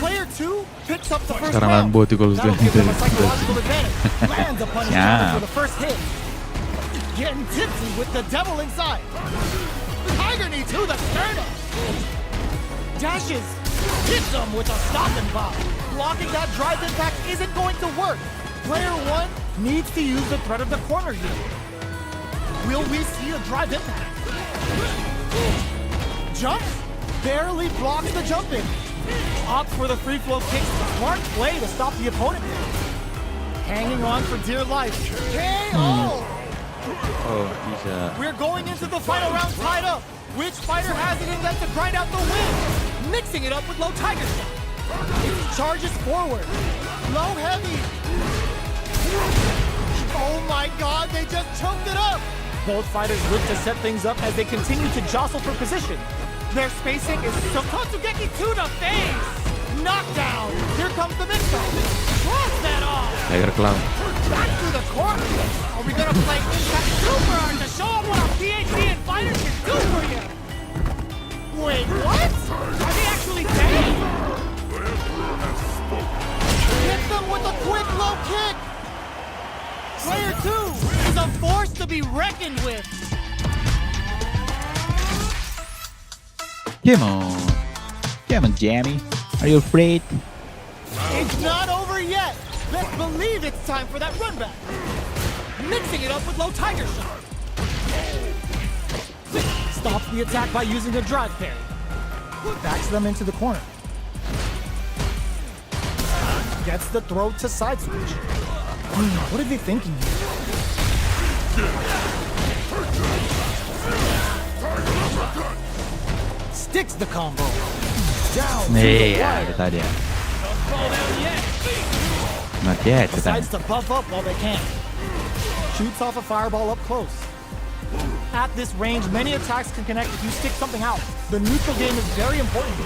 Player 2 picks up the first Sekarang lawan round. bot itu kalau That'll sudah give them a psychological advantage. Lands upon his Yeah. for the first hit. Getting tipsy with the devil inside. Tiger knee to the sternum. Dashes. Hits him with a stop and pop. Blocking that drive impact isn't going to work. Player 1 needs to use the threat of the corner here. Will we see a drive impact? Jump? Barely blocks the jump in. Opts for the free flow kick. Smart play to stop the opponent. Hanging on for dear life. KO! Oh, bisa. We're going into the final round tied up. Which fighter has it in them to grind out the win? Mixing it up with low tiger shot. Charges forward. Low heavy. Oh my god, they just choked it up. Both fighters look to set things up as they continue to jostle for position. Their spacing is so Kotsugeki to the face. Knockdown. Here comes the mix-up. Cross that off. Tiger Claw. Back to the corner. Are we gonna play Impact Super Art to show them what a PhD in fighters can do for you? Wait, what? Are they actually dead? Hit them with a quick low kick. Player 2 is a force to be reckoned with. Come on. Come on, Jamie. Are you afraid? It's not over yet. Let's believe it's time for that run back. Mixing it up with low tiger shot. Stops the attack by using a drive parry. Backs them into the corner. Gets the throw to side switch. What are they thinking here? Sticks the combo. Down to the Iya, wire. itu dia. Not yet, Decides to buff up while they can. Shoots off a fireball up close. At this range, many attacks can connect if you stick something out. The neutral game is very important.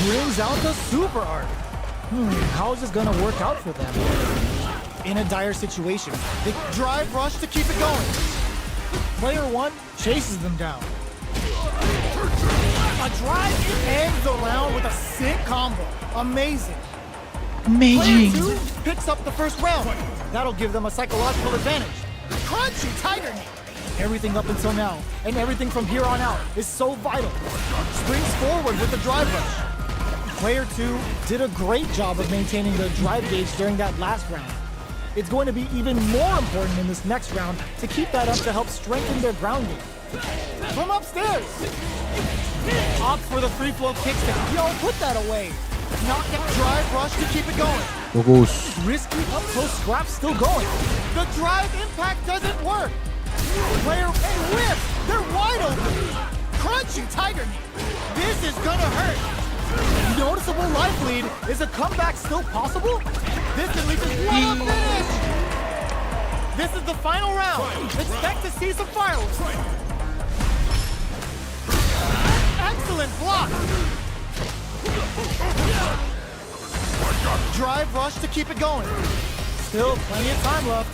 Brings out the super art. How is this gonna work out for them? In a dire situation, they drive rush to keep it going. Player 1 chases them down. A drive ends the round with a sick combo. Amazing. Player 2 picks up the first round. That'll give them a psychological advantage. Crunchy tiger knee. Everything up until now, and everything from here on out, is so vital. Springs forward with the drive rush. Player 2 did a great job of maintaining their drive gauge during that last round. It's going to be even more important in this next round to keep that up to help strengthen their ground game. From upstairs! Opts for the free flow kicks to put that away. Knockout drive rush to keep it going. Fokus. Risky up close scrap still going. The drive impact doesn't work. Player whip. They're wide open. Crunchy tiger knee. This is gonna hurt. Noticeable life lead. Is a comeback still possible? This can lead to one finish. This is the final round. Expect to see some fireworks. Excellent block. Drive rush to keep it going. Still plenty of time left.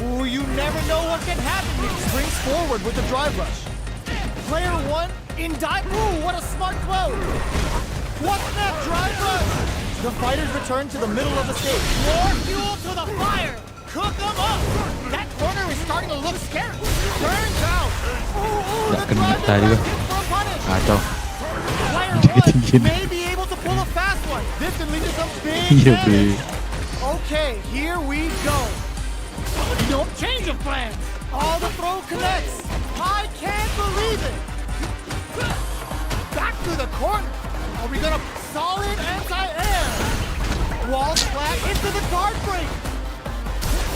Ooh, you never know what can happen. Springs forward with the drive rush. Player 1 in dive. Ooh, what a smart close. What's that drive rush? The fighters return to the middle of the stage. More fuel to the fire. Cook them up. That corner is starting to look scary. Turns out. Ooh, the drive tadi impact gua. is for a punish. Kacau. Player Dikit-dikit. 1 may be able to pull a fast one. This can lead to some big Iya, damage. Bre. Okay, here we go. Don't change of plans. All the throw connects. I can't believe it. Back to the corner. Are we gonna solid anti-air? Wall flat into the guard break.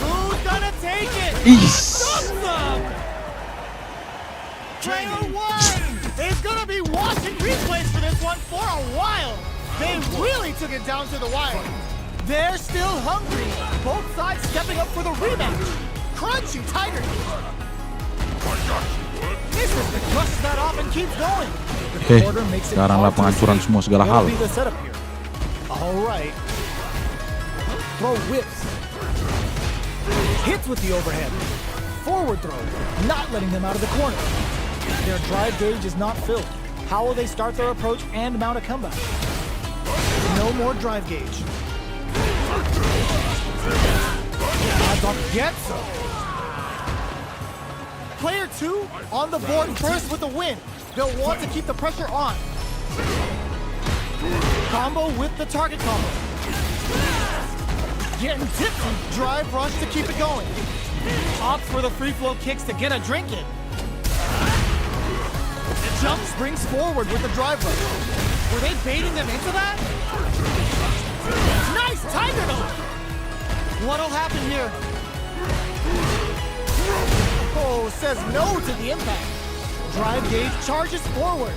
Who's gonna take it? Awesome! Player 1 is gonna be watching replays for this one for a while. They really took it down to the wire. They're still hungry. Both sides stepping up for the rematch. Crunchy Tiger. Misses but crushes that off and keeps going. The quarter makes it sekarang lah hard to penghancuran see. semua segala hal. That'll be the setup here. All right. Throw whips. Hits with the overhead. Forward throw. Not letting them out of the corner. Their drive gauge is not filled. How will they start their approach and mount a comeback? No more drive gauge. Gets him. Player 2 on the board first with the win. They'll want to keep the pressure on. Combo with the target combo. Getting tipsy. Drive rush to keep it going. Opts for the free flow kicks to get a drink in. Jump springs forward with the drive rush. Were they baiting them into that? Nice tiger note. What'll happen here? Oh, says no to the impact. Drive gauge charges forward.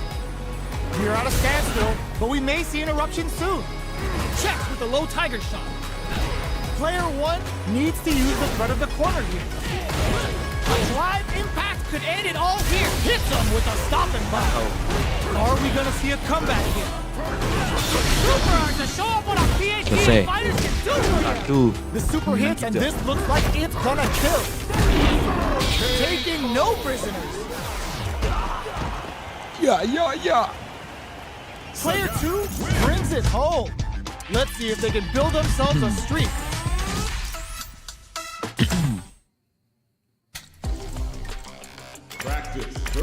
We're at a standstill, but we may see an eruption soon. Checks with the low tiger shot. Player 1 needs to use the threat of the corner here. A drive impact could end it all here. Hits him with a stop and pop. Are we gonna see a comeback here? Super to show up what a PhD fighters can do for you. The super hits, and this looks like it's gonna kill. Taking no prisoners. Ya. Player 2 brings it home. Let's see if they can build themselves a streak.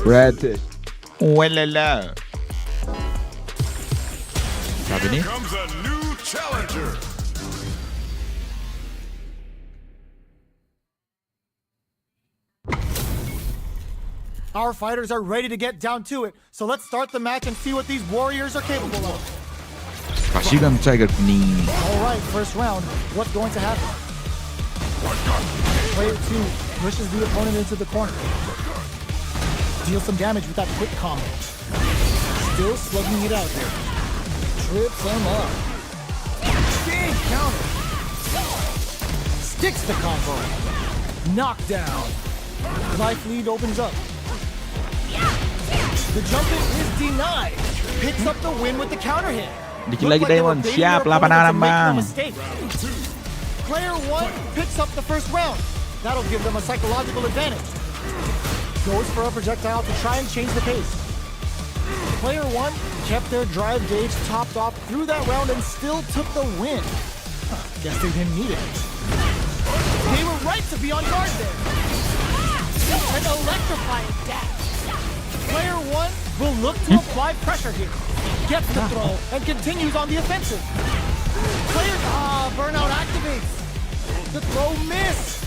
Practice. Walala. Sabi ni? Comes a new challenger. Our fighters are ready to get down to it, so let's start the match and see what these warriors are capable of. Kasihkan Tiger ni. All right, first round. What's going to happen? Player 2 pushes the opponent into the corner. Deals some damage with that quick combo. Still slugging it out there. Trips him up. Big counter. Sticks the combo. Knockdown. Life lead opens up. The jump in is denied. Picks up the win with the counter hit. Dikit lagi Diamond. Siap lapan bang. Player 1 picks up the first round. That'll give them a psychological advantage. Goes for a projectile to try and change the pace. Player 1 kept their drive gauge topped off through that round and still took the win. Guess they didn't need it. They were right to be on guard there. An electrifying dash. Player 1 will look to apply pressure here. Gets the throw and continues on the offensive. Player burnout activates. The throw missed.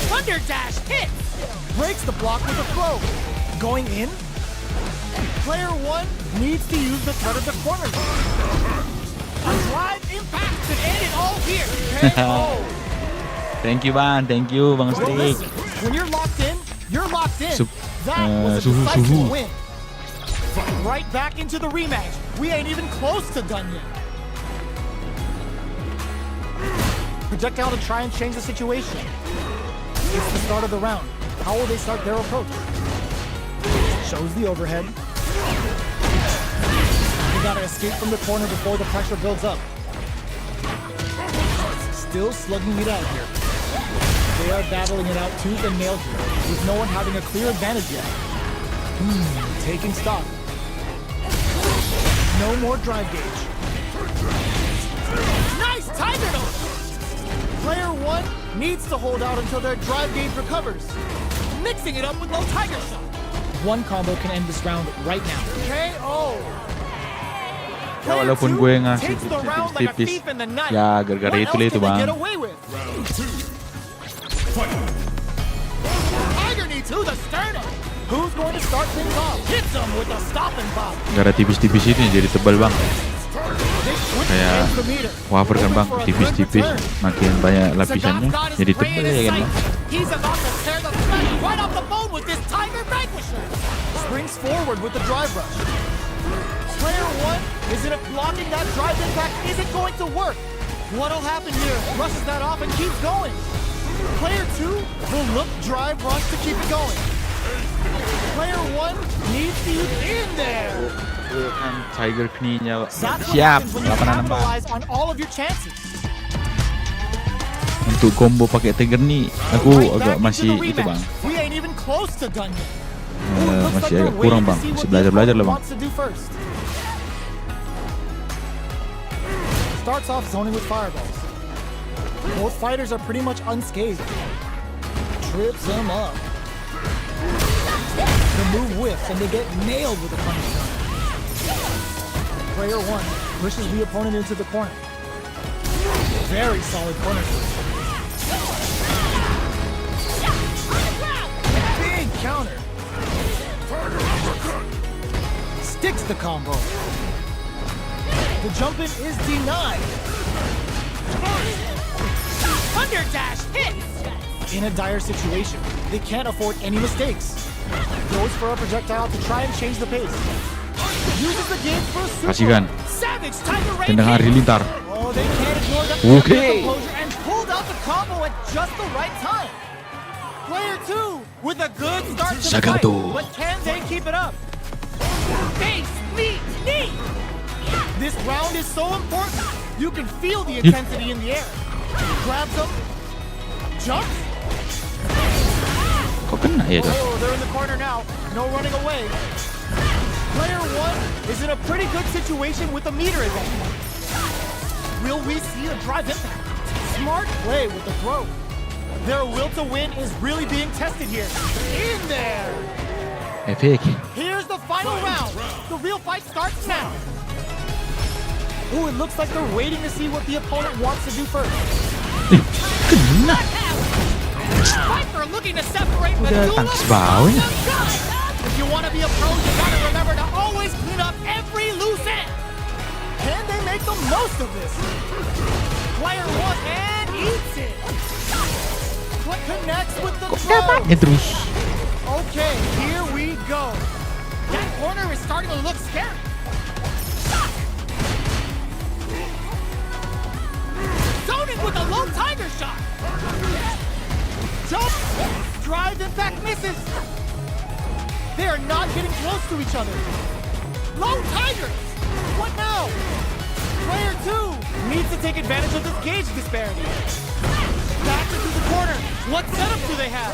Thunder dash hits. Breaks the block with a throw. Going in. Player 1 needs to use the threat of the corner. A drive impact could end it all here. Thank you Bang Well, Stick. listen, when you're locked in, you're locked in. Sup- That was a suhu. decisive win. Right back into the rematch. We ain't even close to done yet. Projectile to try and change the situation. It's the start of the round. How will they start their approach? Shows the overhead. They gotta escape from the corner before the pressure builds up. Still slugging it out here. They are battling it out tooth and nail here, with no one having a clear advantage yet. Taking stock. No more drive gauge. Nice tiger note! Player 1 needs to hold out until their drive gauge recovers. Mixing it up with low tiger shot. One combo can end this round right now. KO! Ya walaupun gue ngasih tipis-tipis, ya gara-gara itu Bang. Tiger knee to the sternum. Who's going to start things off? Hits him with a stop and pop. Gara tipis-tipis itu yang jadi tebal Bang. Kayak wafer kan Bang, tipis-tipis, makin banyak lapisannya jadi tebal ya kan Bang. He's about to tear the flesh right off the bone with this Tiger Vanquisher. Springs forward with the drive rush. Player 1 is in a blocking that drive impact isn't going to work. What'll happen here? Rushes that off and keeps going. Player 2 will look drive rush to keep it going. Player 1 needs to use in there. Tiger Knee-nya That's what siap. happens when you 86. capitalize on all of your chances. Untuk combo pakai Tiger Knee, aku Right agak back into masih the itu bang. rematch. We ain't even close to done yet. Ooh, it looks Masih like they're agak kurang waiting to bang. see Masih what the belajar lah opponent bang. wants to do first. Starts off zoning with fireballs. Both fighters are pretty much unscathed. Trips him up. The move whiffs and they get nailed with a punish shot. Player 1 pushes the opponent into the corner. Very solid corner. Big counter. Sticks the combo. The jump in is denied. Thunder dash hits! In a dire situation, they can't afford any mistakes. Goes for a projectile to try and change the pace. Uses the game for a super. Kasihkan. Savage Tiger Rain Tendangan hit. halilintar. Oh, they can't ignore that Okay. composure and pulled out the combo at just the right time. Player 2 with a good start to the fight, Sagato. but can they keep it up? Face, meet, knee. This round is so important. You can feel the intensity in the air. Grabs him, jumps. Kok kena ya tuh? Oh, they're in the corner now. No running away. Player 1 is in a pretty good situation with a meter advantage. Will we see a drive impact? Smart play with the throw. Their will to win is really being tested here. In there. Efek. Here's the final round. The real fight starts now. Ooh, it looks like they're waiting to see what the opponent wants to do first. Kena. Viper looking to separate Udah Medulla tangkis bau ya. If you want to be a pro, you gotta remember to always clean up every loose end. Can they make the most of this? Player 1 and eats it. What connects with the throw? Dapatnya terus. Okay, here we go. That corner is starting to look scary. Zoning with a low tiger shot. Jump. Drive impact misses. They are not getting close to each other. Low tigers. What now? Player 2 needs to take advantage of this gauge disparity. Back into the corner. What setup do they have?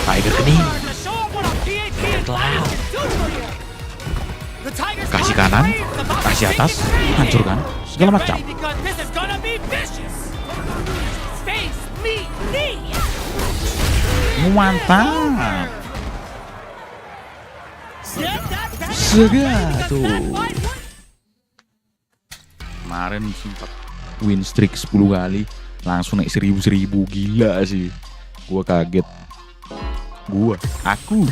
Tiger Knee. To show them what a PhD in fighting can do for you. The Tigers Kasih are kanan, brave about kasih taking atas, advantage. hancurkan, segala Get macam. ready because this is gonna be vicious. Face, meet, knee. Mantap. Get that back Segatu. because that fight was Kemarin sempat win streak 10 kali, langsung naik 1000 gila sih. Gua kaget. Aku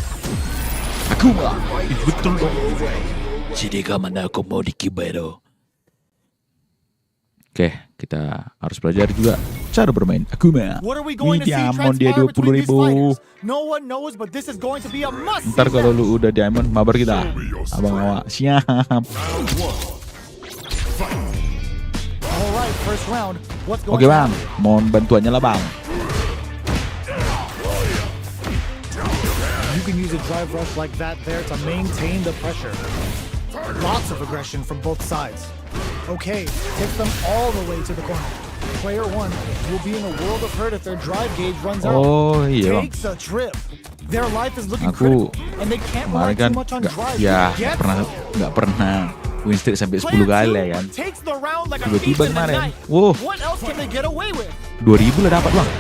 mah. Betul dong. Sidika mana aku mau di Kibero. Oke, kita harus belajar juga cara bermain Akuma. What are we going to see Diamond dia transpire between these 20.000. fighters? No one knows, but this is going to be a must. Ntar kalau lu udah diamond, mabar kita. Abang awak siap. All right, first round. What's going Oke to bang, happen? mohon bantuannya lah bang. You can use a drive rush like that there to maintain the pressure. Lots of aggression from both sides. Okay, takes them all the way to the corner. Player 1 will be in a world of hurt if their drive gauge runs out. Oh iya bang. Takes a trip. Their life is looking Aku critical, and they can't rely kemarin kan too much on drive. nggak pernah win streak sampai 10 kali ya kan. Takes the round like a Tiba-tiba thief in the kemarin, night. wow. What else can they get away with? 2000 lah dapat bang.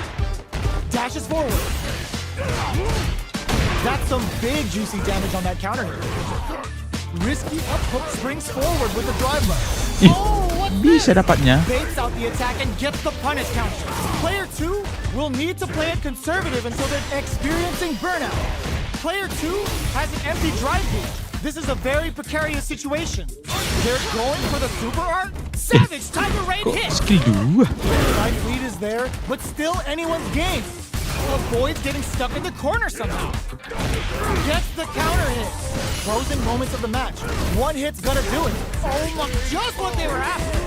Dashes forward. That's some big juicy damage on that counter hit. Risky up hook springs forward with the drive rush. Ih, Oh, what bisa this? dapatnya. Baits out the attack and gets the punish counter. Player 2 will need to play it conservative until they're experiencing burnout. Player 2 has an empty drive gauge. This is a very precarious situation. They're going for the super art. Savage Tiger Rain Kok hit. skill 2? Right lead is there, but still anyone's game. avoids getting stuck in the corner somehow. Gets the counter hit. Closing moments of the match. One hit's gonna do it. Oh my, just what they were after.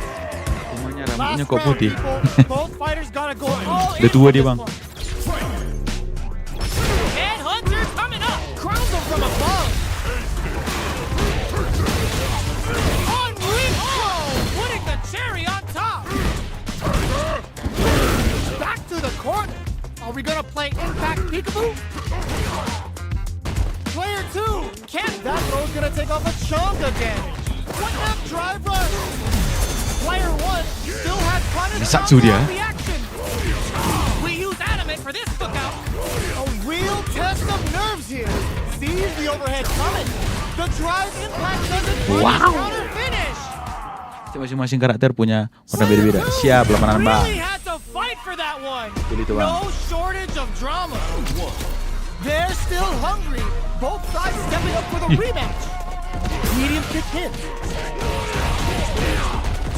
Semuanya Last rambutnya kok round, putih. people. Both fighters gotta go all in. Udah tua dia, on Bang. this one. Headhunter coming up. Crowns him from above. Unreal. Oh, putting the cherry on top. Back to the corner. Are we gonna play Impact Peekaboo? Player 2. Can't that throw's gonna take off a chunk of damage. What that drive rush? Player 1 still has punish Satsu dia. the action. We use animate for this cookout. A real test of nerves here. Sees the overhead coming. The drive impact doesn't Wow. counter finish. Masing-masing karakter punya warna beda-beda. Siap, 8 Bang. Really had to fight for that one. Betul itu, Bang. No shortage of drama. They're still hungry. Both sides stepping up for the rematch. Medium kick hit.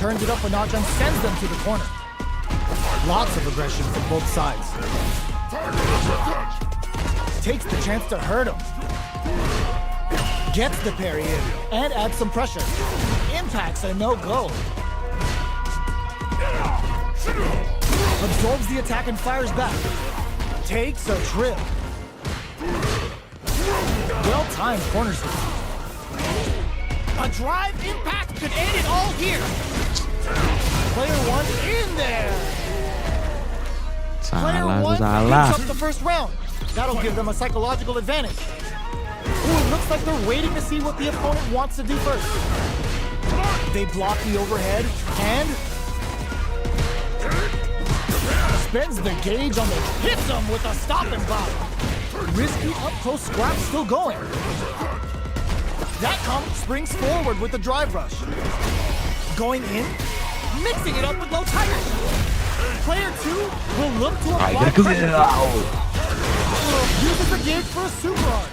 Turns it up a notch and sends them to the corner. Lots of aggression from both sides. Takes the chance to hurt him. Gets the parry in and adds some pressure. Impacts a no-go. Absorbs the attack and fires back. Takes a trip. Well-timed corners hit. A drive impact could end it all here. Player 1 in there. Player Salah, 1 salah. picks up the first round. That'll give them a psychological advantage. Ooh, it looks like they're waiting to see what the opponent wants to do first. They block the overhead and spends the gauge on the hits them with a stop and block. Risky up-close scrap still going. That comp springs forward with the drive rush. Going in, mixing it up with low tires. Player 2 will look to apply pressure. Uses the gauge for a super art.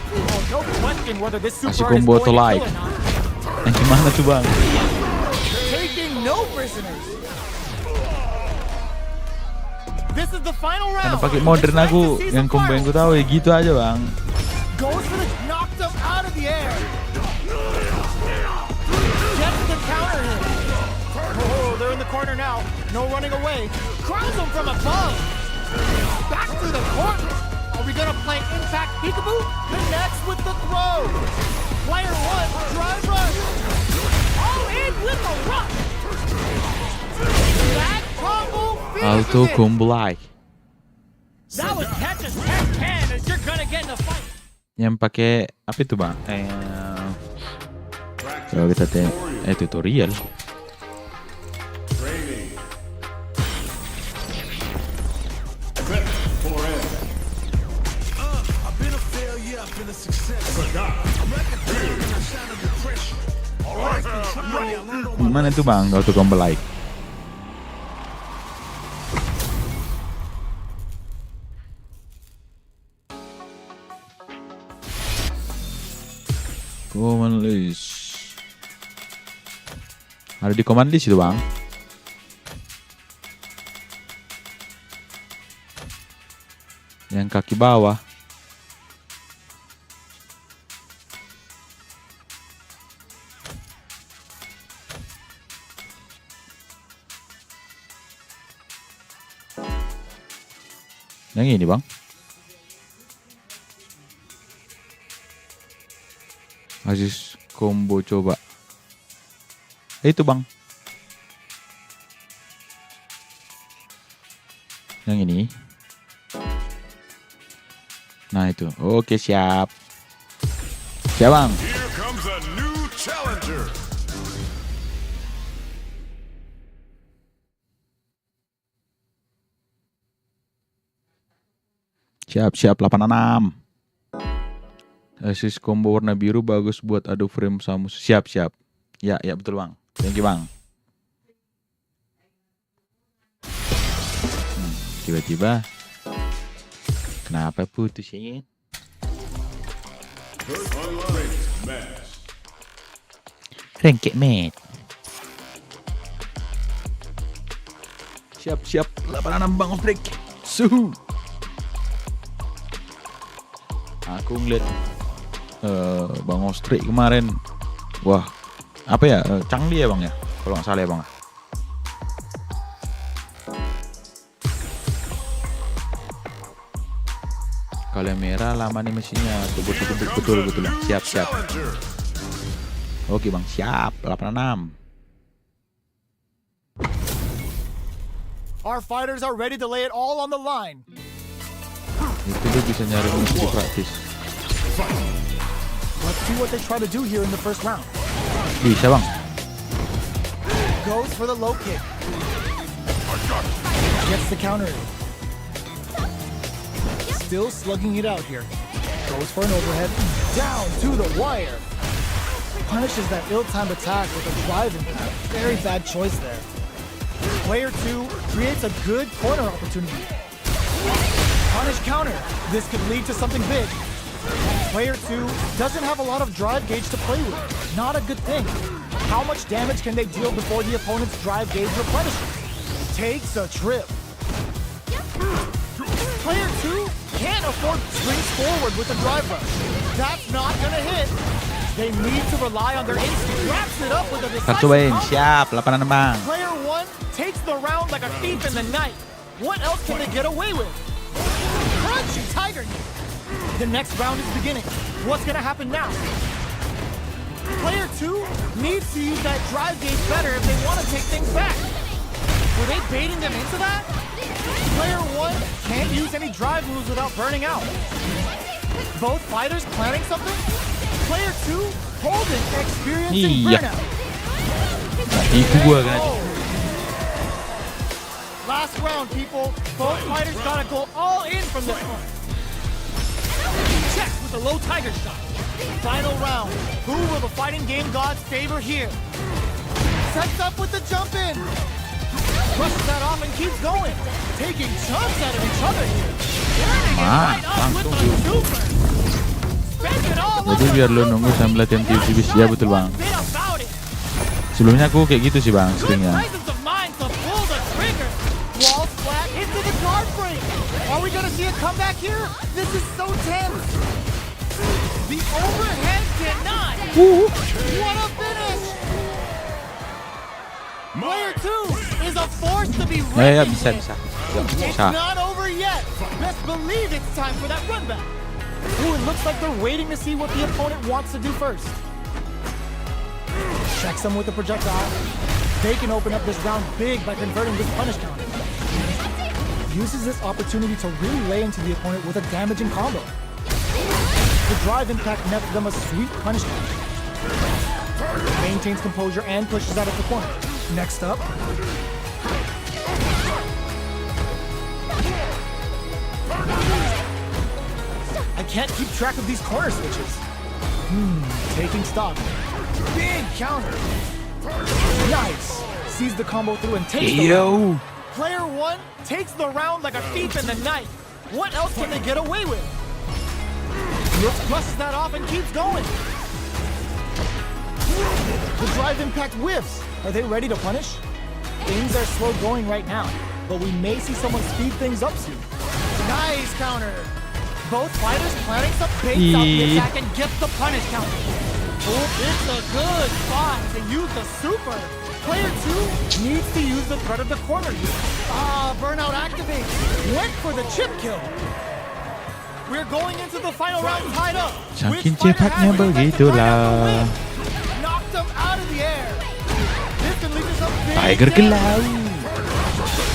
Oh, no question whether this Kasih super art is combo going to to kill like. or not. Yang gimana tuh, Bang? Taking no prisoners. This is the final Karena round. pakai modern It's nice aku, to see yang some combo yang ku fireworks. tahu ya gitu aja, Bang. Goes for the knocked them out of the air. Gets the counter hit. Oh, they're in the corner now. No running away. Crowns them from above. Back to the corner. Are we gonna play Impact Peekaboo? Connects with the throw. Player 1, drive rush. All in with the rush. That combo finishes Auto it. combo like. That was catch as 10-10 as you're gonna get in a fight. Yang pakai apa itu, Bang? Kalau kita tutorial. Training. Prep for end. I've been a failure, I've been a success. All right, Gimana tuh, Bang? Auto combo like. Command list. Ada di command list itu, Bang. Yang kaki bawah. Yang ini, Bang. Aziz combo coba. Itu, Bang. Yang ini. Nah, itu. Oke, siap. Siap, Bang. Here comes a new challenger. Siap 86. Assist combo warna biru bagus buat adu frame sama musuh. Siap. Ya betul, Bang. Thank you, Bang. Tiba-tiba kenapa putus ya? Rengkek, mate. Siap 86 Bang Break. Suhu. Aku ngeliat Bang Ostri kemarin, wah apa ya, Changli ya bang ya, kalau nggak salah ya bang. Kalau yang merah lama nih mesinnya, betul. Siap. Oke bang, siap. 86. Our fighters are ready to lay it all on the line. Itu dia bisa nyari musuh di praktis. Let's see what they try to do here in the first round. Bisa bang. Goes for the low kick. Gets the counter. Still slugging it out here. Goes for an overhead. Down to the wire. Punishes that ill-timed attack with a drive impact. Very bad choice there. Player 2 creates a good corner opportunity. Punish counter. This could lead to something big. Player 2 doesn't have a lot of drive gauge to play with. Not a good thing. How much damage can they deal before the opponent's drive gauge replenishes? Takes a trip. Player 2 can't afford springs forward with a drive rush. That's not gonna hit. They need to rely on their instinct. Wraps it up with a decisive Cobain, combo. siap. 86 bang. Player 1 takes the round like a thief in the night. What else can they get away with? Crunchy tiger knee. The next round is beginning. What's gonna happen now? Player 2 needs to use that drive gauge better if they want to take things back. Were they baiting them into that? Player 1 can't use any drive moves without burning out. Both fighters planning something? Player 2 holding experiencing Iya. burnout. Itu gua kan. Last round, people. Both fighters gotta go all in from this one. Check with the low tiger shot. Final round. Who will the fighting game gods favor here? Sets up with the jump in. Brushes that off and keeps going. Taking chunks out of each other here. Turning it right up with the super. Spend it all Jadi biar lo nunggu sambil latihan TV ya betul bang. bit about it. Sebelumnya aku kayak gitu sih bang, Good seringnya. presence of mind to pull the trigger. Wall flat into the guard break. Are we gonna see a comeback here? This is so tense. The overhead denied. What a finish! Player 2 is a force to be Ya reckoned bisa. with. It's Bisa. not over yet. Best believe it's time for that run back. Ooh, it looks like they're waiting to see what the opponent wants to do first. Checks them with the projectile. They can open up this round big by converting this punish counter. Uses this opportunity to really lay into the opponent with a damaging combo. The drive impact nets them a sweet punish counter. Maintains composure and pushes out of the corner. Next up, I can't keep track of these corner switches. Taking stock. Big counter. Nice. Sees the combo through and takes the round. Yo. Player 1 takes the round like a thief in the night. What else can they get away with? Brooks brushes that off and keeps going. The drive impact whiffs. Are they ready to punish? Things are slow going right now, but we may see someone speed things up soon. Nice counter. Both fighters planning some base out the attack and get the punish counter. Oh, it's a good spot to use the super. Player 2 needs to use the threat of the corner here. Burnout activates. Went for the chip kill. We're going into the final round tied up. Saking Which fighter cepatnya has the best to drag out the begitulah. win? Knocked him out of the air. This can lead to some big Tiger damage. Gelau.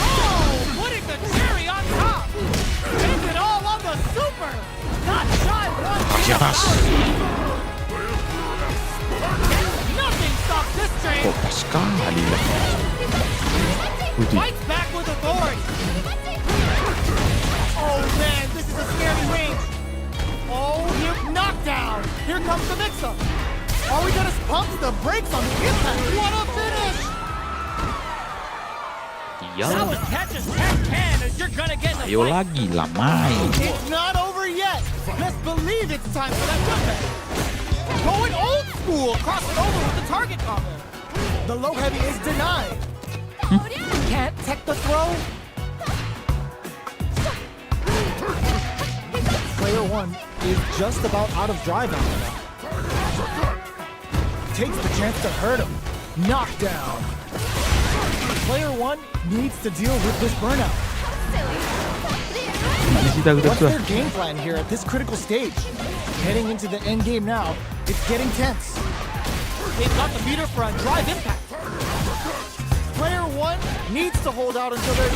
Oh, putting the cherry on top. Spins it all on the super. Not shy one. Di atas. Nothing stops this train. Kok pas sekali lah. Putih. Fights back with authority. Oh man, this is a scary range. Oh, here, knockdown. Here comes the mix-up. Are we gonna pump the brakes on the impact? What a finish! Solid catches can as you're gonna get in the Ayo fight. lagi lah main. It's not over yet. Best believe it's time for that comeback. Going old school, crossing over with the target combo. The low heavy is denied. Can't tech the throw. Player 1 is just about out of drive ammo now. Takes the chance to hurt him. Knockdown. Player 1 needs to deal with this burnout. Disita aku What's tu. their game plan here at this critical stage? Heading into the end game now, it's getting tense. They've got the meter for a drive impact. Player 1 needs to hold out until they're...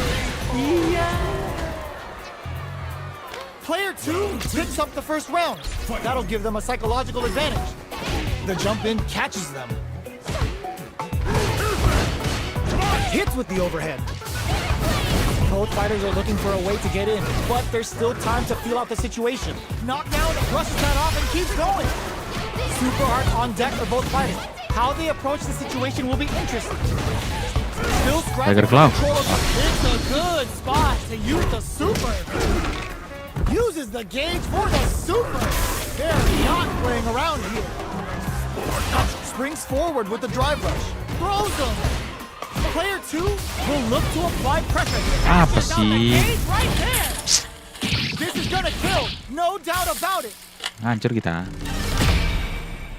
Player 2 picks up the first round. That'll give them a psychological advantage. The jump in catches them. Hits with the overhead. Both fighters are looking for a way to get in, but there's still time to feel out the situation. Knockdown, brushes that off and keeps going. Super hard on deck for both fighters. How they approach the situation will be interesting. Still scratching Tiger Claw. control of it's a good spot to use the super. Uses the gauge for the super. They're not playing around here. Springs forward with the drive rush. Throws them. Player 2 will look to apply pressure. Apa Catches out the sih? gauge right there. This is gonna kill, no doubt about it. Hancur kita.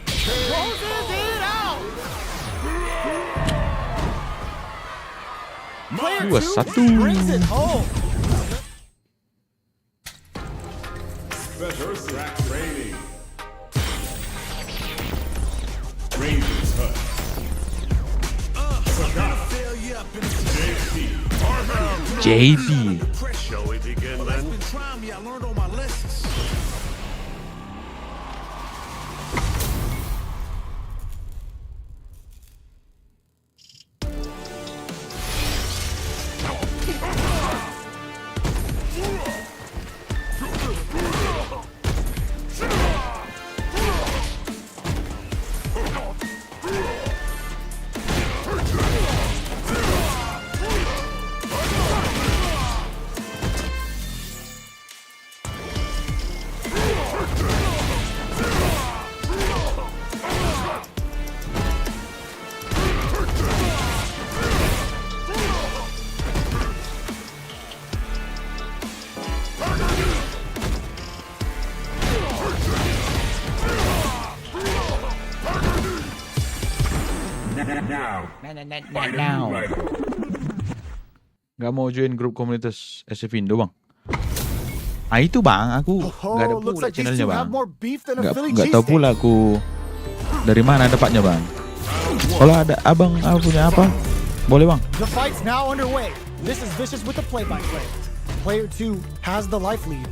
Closes it out. Player 2-1. 2 brings it home. Better track training. Rangers touch. JB. Shall we begin then? Trying me, I learned all my lessons. Now. Gak mau join grup komunitas SF Indo bang? Ah itu bang, aku gak ada Oh, looks pula like these channelnya two bang. have more beef than a Gak Philly tahu cheesesteak. pula aku dari mana dapatnya bang. Kalau ada abang punya apa, boleh bang. The fight's now underway. This is Vicious with the play-by-play. Player 2 has the life lead.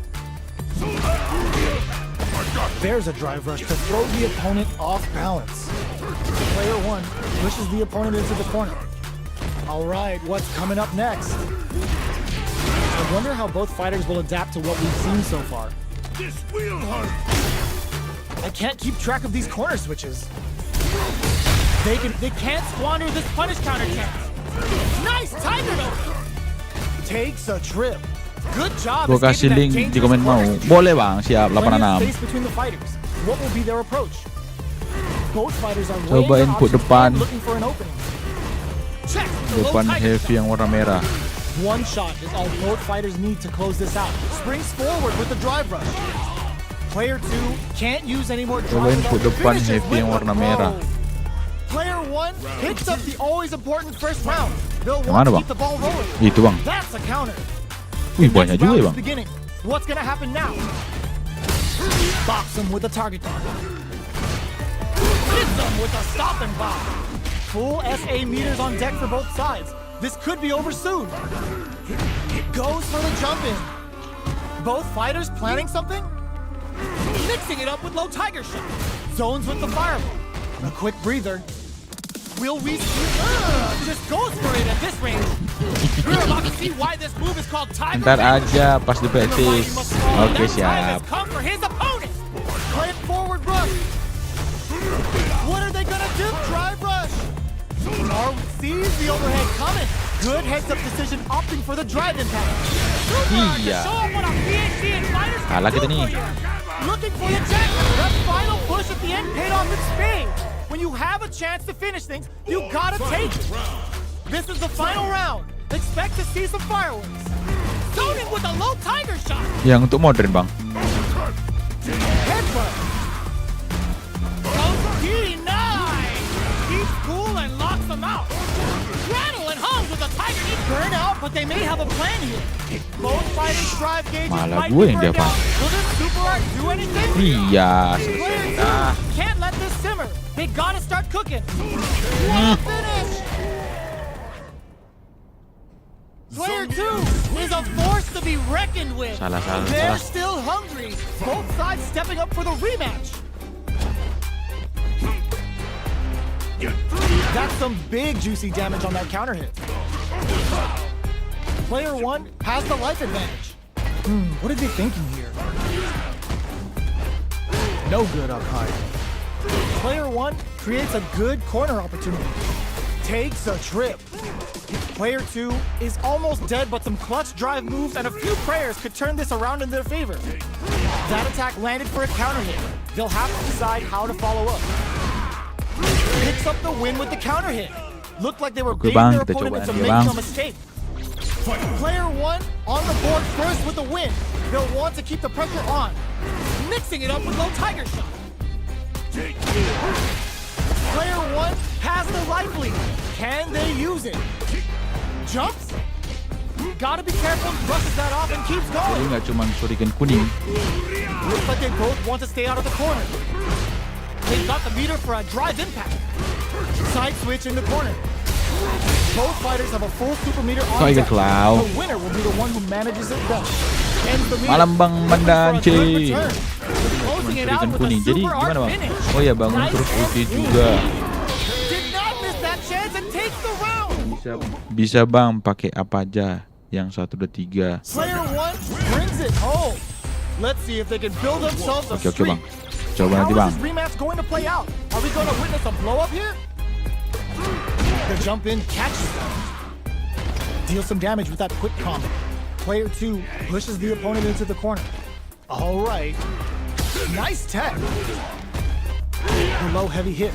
There's a drive rush to throw the opponent off balance. Player 1 pushes the opponent into the corner. All right, what's coming up next? I wonder how both fighters will adapt to what we've seen so far. This will hurt. I can't keep track of these corner switches. They can't squander this punish counter chance. Nice tiger though. Takes a trip. Good job. Gua kasih escaping that link di dangerous komen mau. corner switch. Boleh bang, siap Plenty of 86. space between the fighters. What will be their approach? Both fighters are Coba weighing their input options depan. and looking for an opening. Check with the low Depan tiger heavy yang warna merah. One shot is all both fighters need to close this out. Springs forward with the drive rush. Player 2 can't use any more Coba drive input without depan finishes heavy with yang the warna throw. merah. Player 1 picks up the always important first round. They'll Yang want mana, to bang? keep the ball rolling. Itu bang. That's a counter. Wih banyak Next juga round ya is bang. beginning. What's gonna happen now? Box him with a target guard. Hits him with a stop and bomb. Full SA meters on deck for both sides. This could be over soon. Goes for the jump in. Both fighters planning something? Mixing it up with low tiger shot. Zones with the fireball. A quick breather. Will we see? Just goes for it at this range. We're about to see why this move is called tiger. Ntar range. aja pas di practice. Oke siap. Come for his opponent. Play it forward rush. What are they gonna do? Drive rush. Marw sees the overhead coming. Good heads-up decision, opting for the drive impact. Iya. Show 'em what a PhD in fighters can Kalah kita do nih. for you. Looking for the check. That final push at the end paid off in spades. When you have a chance to finish things, you gotta take it. This is the final round. Expect to see some fireworks. Zoning with a low tiger shot. Yang untuk modern bang. Headbutt. Goes D9. Keeps cool and locks them out. Rattle and hums with a tiger. Burn out, but they may have a plan here. Both fighters drive gauges Malah might gue be yang burned dapat. out. Will this super art do anything? Iya. Player Ah. 2 can't let this simmer. They gotta start cooking. What a finish! Player 2 is a force to be reckoned with. Salah. They're still hungry. Both sides stepping up for the rematch. That's some big juicy damage on that counter hit. Player 1 has the life advantage. What are they thinking here? No good up high. Player 1 creates a good corner opportunity. Takes a trip. Player 2 is almost dead, but some clutch drive moves and a few prayers could turn this around in their favor. That attack landed for a counter hit. They'll have to decide how to follow up. Picks up the win with the counter hit. Looked like they were Oke, baiting Bang, their kita opponent coba into lagi, making Bang. a mistake. Player 1 on the board first with the win. They'll want to keep the pressure on. Mixing it up with low tiger shot. Player 1 has the life lead. Can they use it? Jumps? Gotta be careful, brushes that off and keeps Jadi going. nggak cuma shuriken kuning. Looks like they both want to stay out of the corner. They've got the meter for a drive impact. Side switch in the corner. Both fighters have a full super meter on Tiger deck. Claw. The winner will be the one who manages it best. Ends the meter. Malam Bang Looking for a Mandance. good return. Closing it out Shuriken with a kuning. Jadi super gimana art Bang? finish. Oh ya bangun Nice terus and ulti clean. juga. Did not miss that chance and takes the round. Bisa Bang pakai apa aja yang 1, 2, 3. Player 1 brings it home. Let's see if they can build themselves a Oke streak. Bang. Coba How nanti is Bang. this rematch going to play out? Are we going to witness a blow up here? The jump in catches them. Deals some damage with that quick combo. Player 2 pushes the opponent into the corner. All right. Nice tech. The low heavy hits.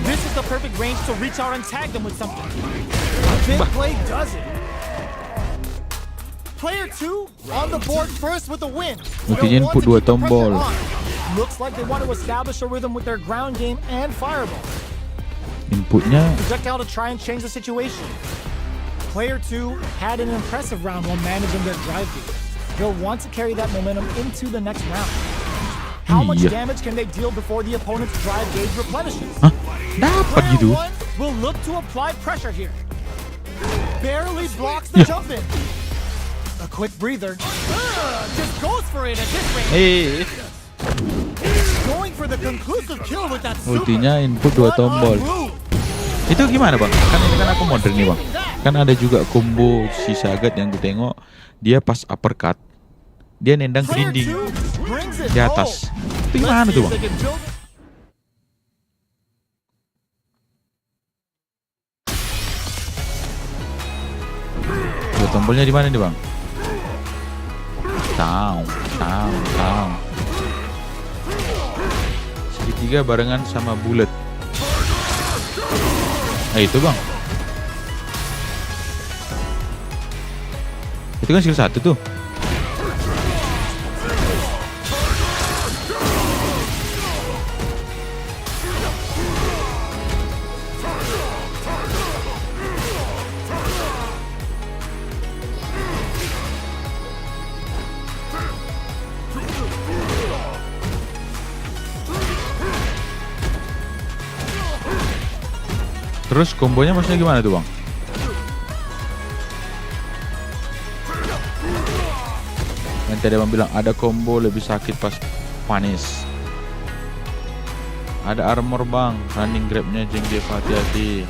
This is the perfect range to reach out and tag them with something. A big play does it. Player 2 on the board first with a win. Mungkin They'll want input to dua keep the pressure tombol. on. Looks like they want to establish a rhythm with their ground game and fireball. Inputnya Projectile to try and change the situation. Player 2 had an impressive round while managing their drive game. They'll want to carry that momentum into the next round. How much Iya. damage can they deal before the opponent's drive gauge replenishes? Hah? Dapat Player gitu. 1 will look to apply pressure here. Barely blocks the jump in. A quick breather. Just goes for it at this rate. Going for the conclusive kill with that super. Ultinya input 2 What a tombol. move. Itu gimana Bang? Kan ini kan aku modern nih Bang. Kan ada juga combo si Sagat yang gue tengok. Dia pas uppercut, dia nendang ke Player dinding 2 brings it di atas. home. Itu gimana Let's see tuh if Bang? they can build it. Dua tombolnya di mana nih Bang? Tahu. Segitiga barengan sama bullet. Itu Bang. Itu kan skill 1 tuh. Terus kombonya maksudnya gimana tuh Bang? Yang tadi Abang bilang ada combo lebih sakit pas panis. Ada armor Bang, running grabnya Jenggef, hati-hati.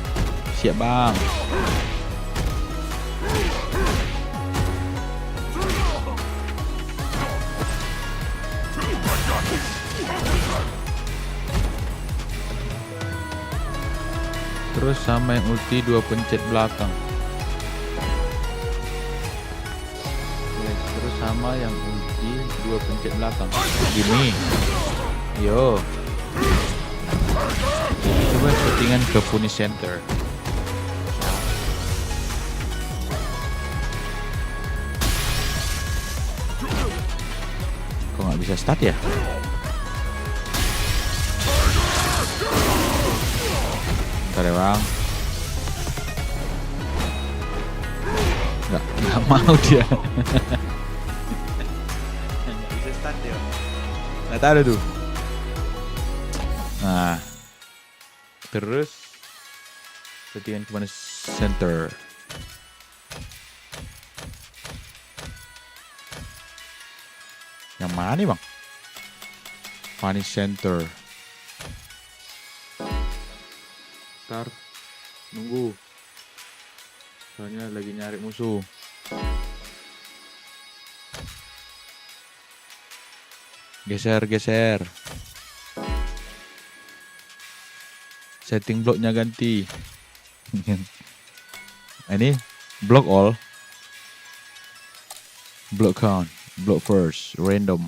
Siap Bang. Terus sama yang ulti 2 pencet belakang. Terus sama yang ulti 2 pencet belakang. Gini. Yo. Coba settingan ke punish center. nggak bisa start ya? Bentar ya bang. Nggak mau dia. Nggak bisa start ya. Nggak tahu tuh. Nah, terus settingan kemana center? Yang mana nih bang? Punish center. Ntar nunggu. Soalnya lagi nyari musuh. Geser. Setting blocknya ganti. Ini block all. Block count. Block first. Random.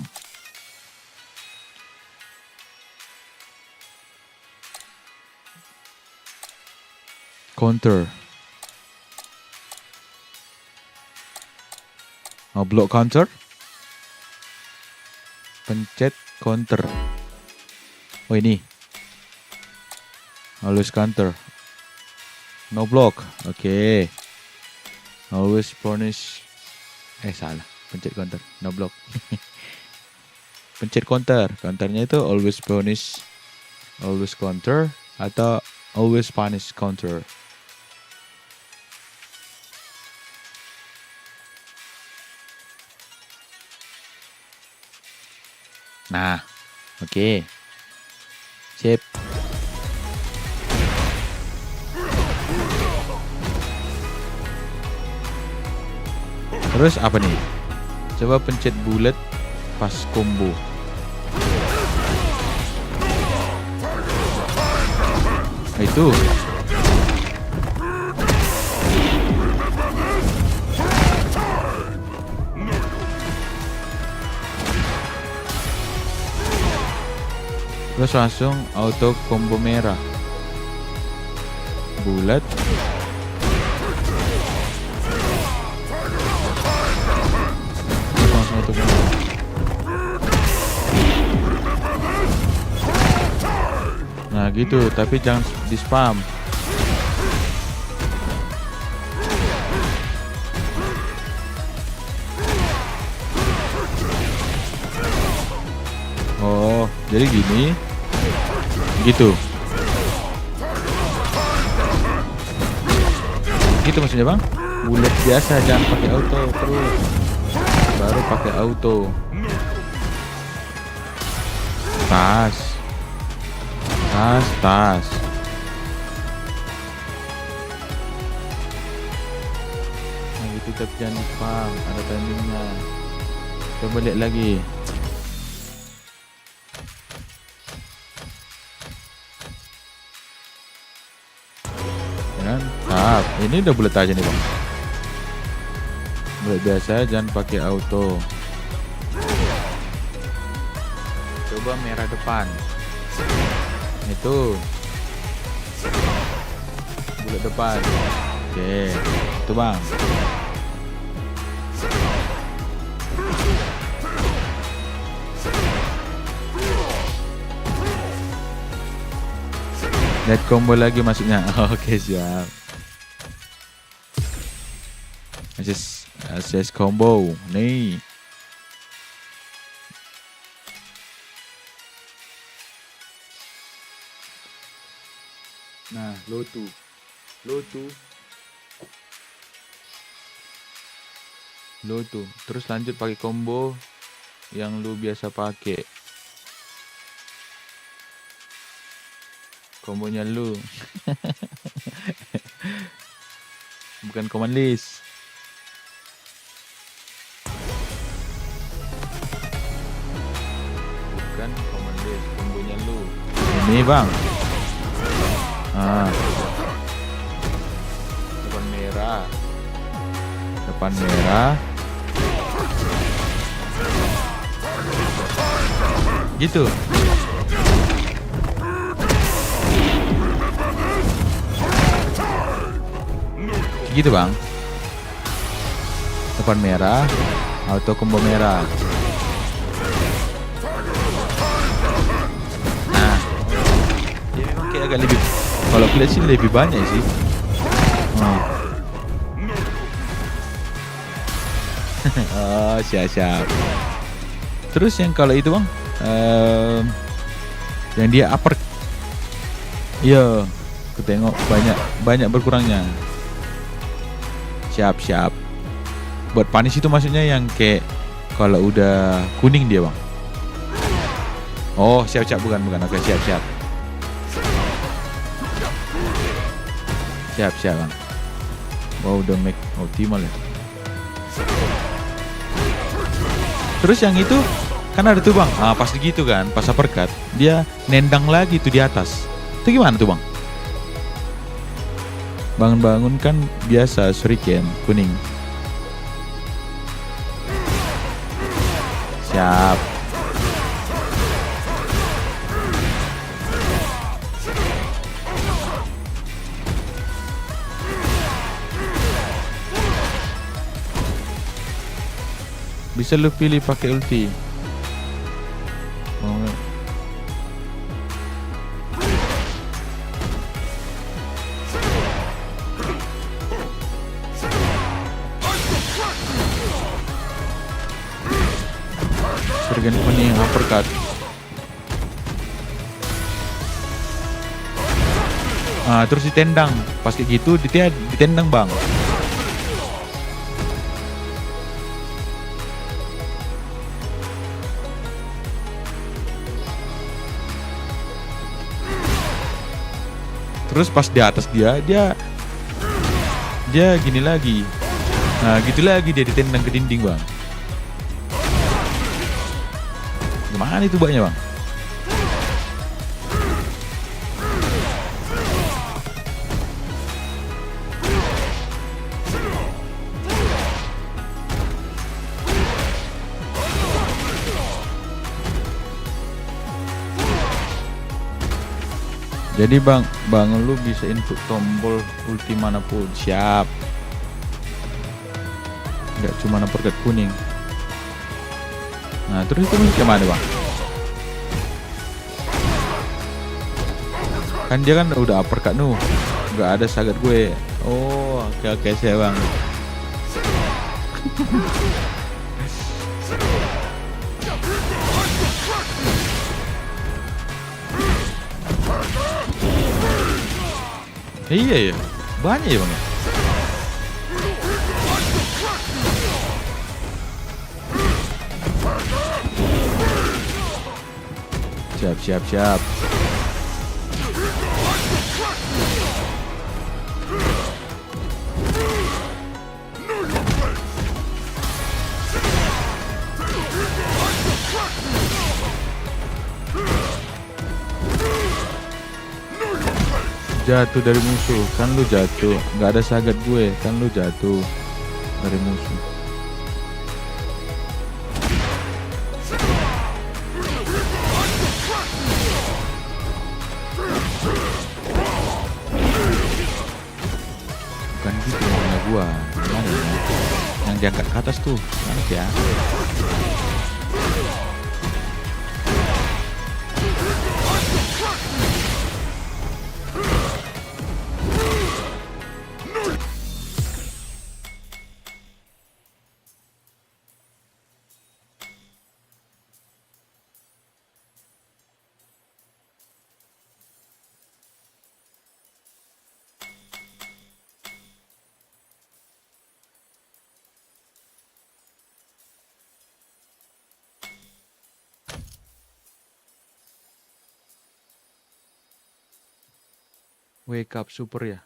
Counter. Block counter. Pencet counter. Oh ini. Always counter. No block. Oke. Always punish. Salah. Pencet counter. No block. Pencet counter. Counternya itu always punish. Always counter. Atau always punish counter. Nah, oke. Sip. Terus apa nih? Coba pencet bullet pas combo. Itu. Terus langsung auto combo merah. Bullet. Terus langsung auto combo. Nah gitu, tapi jangan di spam. Oh, jadi gini. Gitu. Gitu maksudnya bang? Bullet biasa, jangan pakai auto terus. Baru pakai auto. Tas. Nah gitu, tapi jangan spam. Ada timingnya. Coba lihat lagi. Ini udah bullet aja nih bang. Bullet biasa, jangan pakai auto. Coba merah depan. Itu bullet depan. Oke, itu bang. Lihat combo lagi maksudnya. Oke, siap. Assess combo nih. Nah, low two. Terus lanjut pakai combo yang lu biasa pakai. Kombonya lu. Bukan command list. Command list, kombonya lu. Ini bang. Depan merah. Gitu. Gitu bang. Depan merah, auto combo merah. agak lebih, kalau aku lihat sih lebih banyak sih. Oh, siap. Terus yang kalau itu bang, yang dia upper, iya, aku tengok banyak berkurangnya. Siap. Buat punish itu maksudnya yang kayak kalau udah kuning dia bang. Oh, siap bukan. Oke, siap. Siap bang. Wow, udah make optimal ya. Terus yang itu kan ada tuh bang, pas gitu kan, pas uppercut dia nendang lagi tuh di atas. Itu gimana tuh bang? Bangun kan biasa shuriken kuning. Siap. Bisa lu pilih pakai ulti. Mau nggak? Sergen kuning uppercut. Terus ditendang. Pas kayak gitu ditendang bang. Terus pas di atas dia gini lagi. Nah gitu lagi dia ditendang ke dinding bang. Gimana itu banyak bang? Jadi bang lu bisa input tombol ulti manapun. Siap. Nggak cuma uppercut kuning. Nah terus itu kayak mana bang? Kan dia kan udah uppercut nuh, nggak ada sagat gue. Oh oke saya bang. Iya ya, banyak ya bang. Siap. Jatuh dari musuh, kan lu jatuh. Nggak ada sagat gue, kan lu jatuh dari musuh. Bukan gitu maunya gua. Gimana ya? Yang diangkat ke atas tuh, gimana ya? Wake up super ya.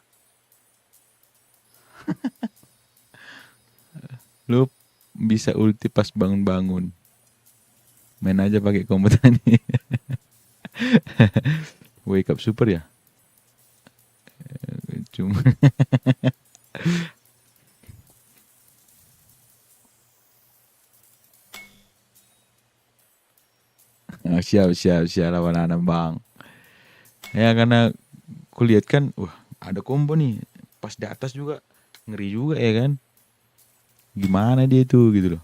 Lu bisa ulti pas bangun-bangun. Main aja pakai combo tadi. Wake up super ya. Cuma siap lawan bang. Ya karena kulihat kan, ada combo nih pas di atas juga ngeri juga ya kan. Gimana dia itu gitu loh.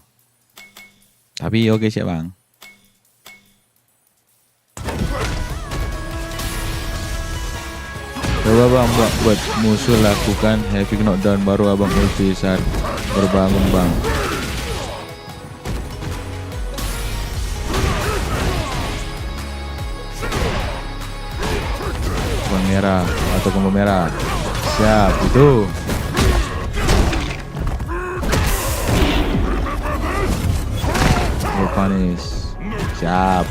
Tapi oke siap bang. Coba bang buat musuh lakukan heavy knockdown baru abang ulti saat berbangun bang. Bang merah atau combo merah. Siap itu. Punish. Siap.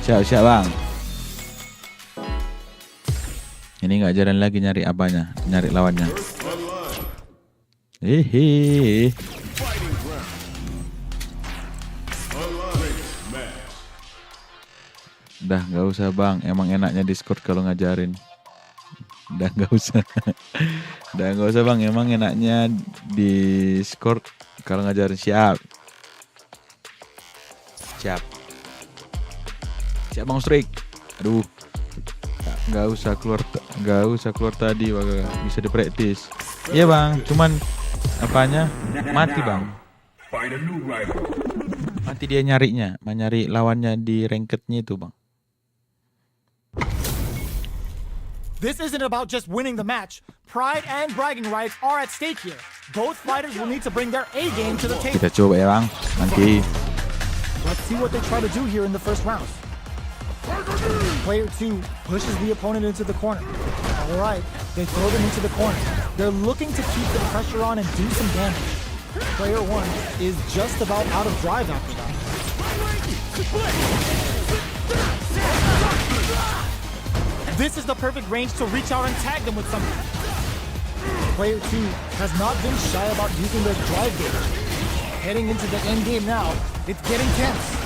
Siap bang. Ini nggak jalan lagi nyari apanya, nyari lawannya. Hehe. Dah nggak usah bang, emang enaknya Discord kalau ngajarin. Dah nggak usah. Dah nggak usah bang, emang enaknya Discord kalau ngajarin. Siap. Siap bang Strik. Aduh, nggak usah keluar tadi, bisa dipraktis. Iya bang, cuman apanya mati bang. Mati dia nyarinya, nyari lawannya di rankednya itu bang. This isn't about just winning the match. Pride and bragging rights are at stake here. Both fighters will need to bring their A game to the table. Kita coba ya bang, nanti. Let's see what they try to do here in the first round. Player 2 pushes the opponent into the corner. All right, they throw them into the corner. They're looking to keep the pressure on and do some damage. Player 1 is just about out of drive after that. This is the perfect range to reach out and tag them with something. Player 2 has not been shy about using their drive gauge. Heading into the end game now, it's getting tense.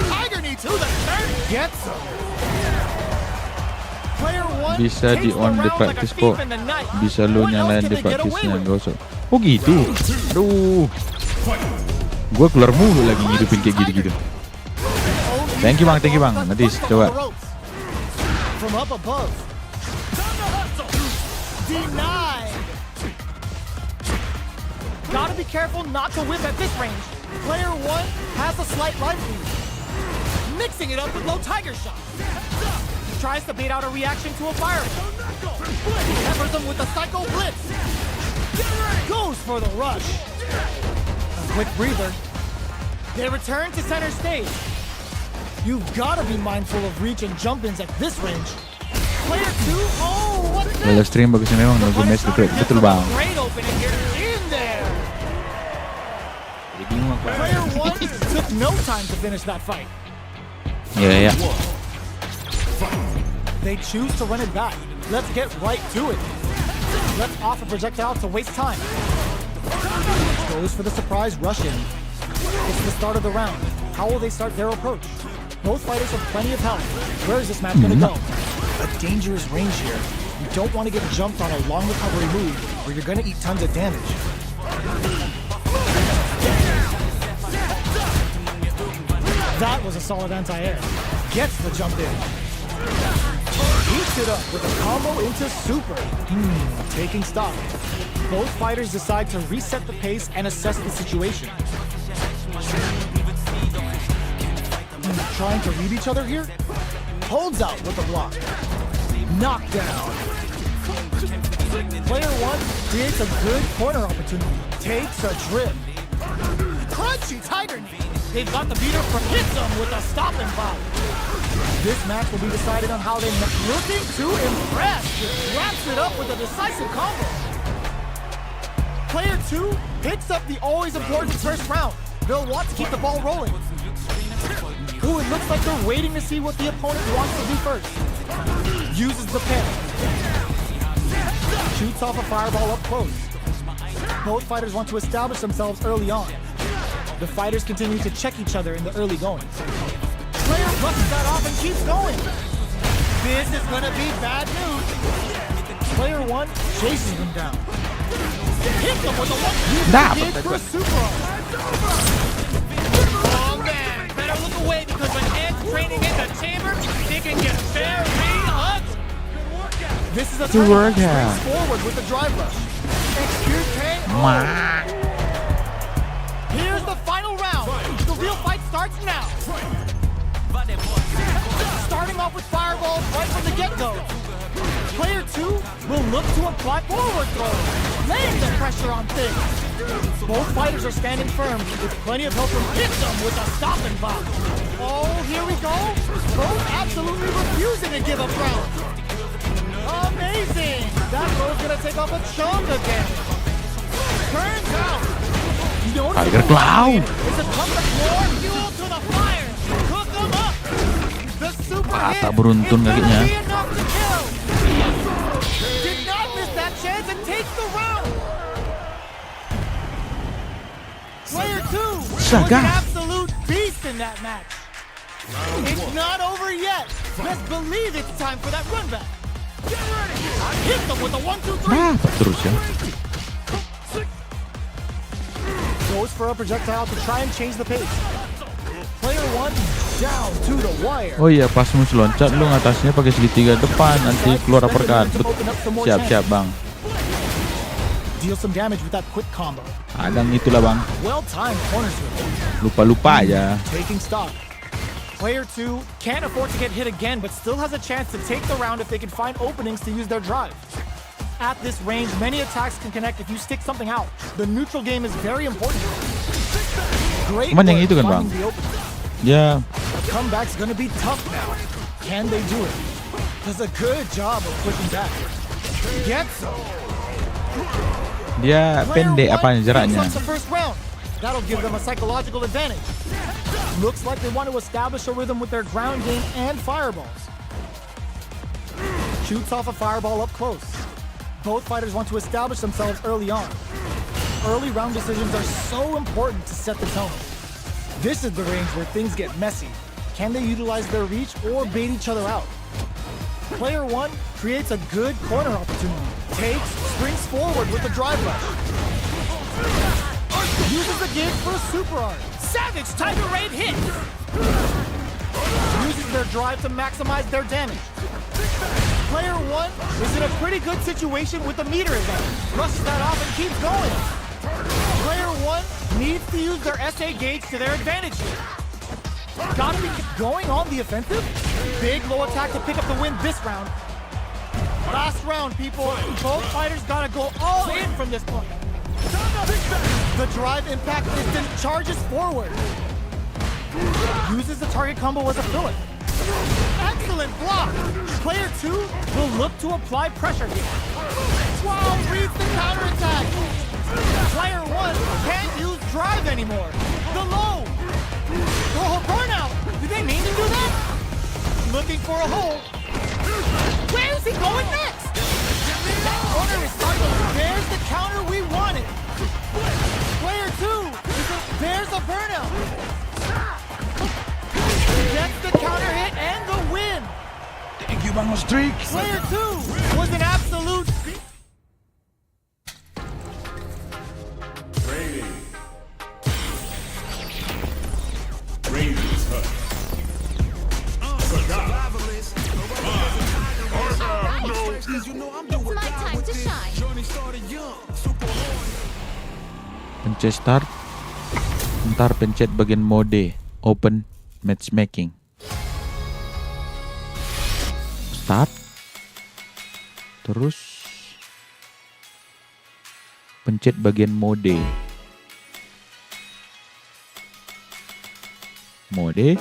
Tiger knee to the third, gets him. Player 1 Bisa di on the practice kok. Bisa lu nyalain di practice-nya, enggak usah. Oh gitu. Aduh. Gua keluar mulu lagi ngidupin kayak gitu-gitu. Thank you bang. Nanti coba. From up above. Denied. Gotta be careful not to whip at this range. Player 1 has a slight life lead. Mixing it up with low tiger shot. Tries to bait out a reaction to a fireball. Peppers him with a psycho blitz. Goes for the rush. A quick breather. They return to center stage. You've got to be mindful of reach and jump-ins at this range. Player 2, oh, what's this? Kalau stream bagusnya memang nunggu match betul bang. Great opening here in there. Jadi bingung aku. Player 1 took no time to finish that fight. Ya. They choose to run it back. Let's get right to it. Let's offer projectile to waste time. Goes for the surprise rush in. It's the start of the round. How will they start their approach? Both fighters have plenty of health. Where is this match going to go? A dangerous range here. You don't want to get jumped on a long recovery move or you're going to eat tons of damage. That was a solid anti-air. Gets the jump in. Eats it up with a combo into super. Taking stock. Both fighters decide to reset the pace and assess the situation. Trying to read each other here? Holds out with the block. Knockdown. Player 1 creates a good corner opportunity. Takes a trip. Crunchy tiger knee. They've got the beater for hits him with a stopping bomb. This match will be decided on how they looking to impress. Wraps it up with a decisive combo. Player 2 picks up the always important first round. They'll want to keep the ball rolling. Ooh, it looks like they're waiting to see what the opponent wants to do first. Uses the pin. Shoots off a fireball up close. Both fighters want to establish themselves early on. The fighters continue to check each other in the early going. Player brushes that off and keeps going. This is gonna be bad news. Player 1 chases him down. Hits him with a one. For a super arm. Look away because when Ed's training in the chamber, he can get very hot. This is a turn forward with the drive rush. XQK. Ma. Here's the final round. The real fight starts now. Starting off with fireballs right from the get-go. Player 2 will look to apply forward throws, laying the pressure on things. Both fighters are standing firm with plenty of help from hit them with a stopping block. Oh, here we go. Both absolutely refusing to give up ground. Amazing. That throw's gonna take off a chunk again. Turns out. Tiger Claw. Is a comeback more fuel to the fire. Cook them up. The super hit. Tak beruntun is gonna kakinya. be enough to kill. Did not miss that chance and takes the round. Player 2 was Saga. an absolute beast in that match. It's not over yet. Best believe it's time for that run back. Get ready. Hit them with a 1-2-3. Dapat terus ya. Goes for a projectile to try and change the pace. Player 1 down to the wire. Oh iya, pas mus loncat lu ngatasnya pakai segitiga depan, nanti keluar uppercut. Siap-siap bang. Deal some damage with that quick combo. Kadang itulah bang. Well timed corner swing. Lupa-lupa aja. Taking stock. Player 2 can't afford to get hit again, but still has a chance to take the round if they can find openings to use their drive. At this range, many attacks can connect if you stick something out. The neutral game is very important. Great Cuman yang work itu kan, Bang. finding the opening. Ya, The comeback's gonna be tough now. Can they do it? Does a good job of pushing back. Gets him. dia pendek apanya jaraknya. The first round. That'll give them a psychological advantage. Looks like they want to establish a rhythm with their ground game and fireballs. Shoots off a fireball up close. Both fighters want to establish themselves early on. Early round decisions are so important to set the tone. This is the range where things get messy. Can they utilize their reach or bait each other out? Player 1 creates a good corner opportunity. Takes, springs forward with a drive rush. Uses the gauge for a super art. Savage Tiger Raid hit! Uses their drive to maximize their damage. Player 1 is in a pretty good situation with the meter advantage. Rushes that off and keeps going. Player 1 needs to use their SA gauge to their advantage here. Gotta be going on the offensive. Big low attack to pick up the win this round. Last round, people. Both fighters gotta go all in from this point. The drive impact distance charges forward. Uses the target combo as a filler. Excellent block. Player 2 will look to apply pressure here. Wow, reads the counterattack. Player 1 can't use drive anymore. The low. Oh, burnout. Did they mean to do that? Looking for a hole. Where is he going next? That corner is starting. There's the counter we wanted. Player 2. There's a burnout. Gets the counter hit and the win. Thank you Bang Ostrik. Player 2 was an absolute. Training. Rangers Hut. It's my time to shine. Pencet start. Ntar pencet bagian mode open matchmaking. Start. Terus pencet bagian mode. Mode.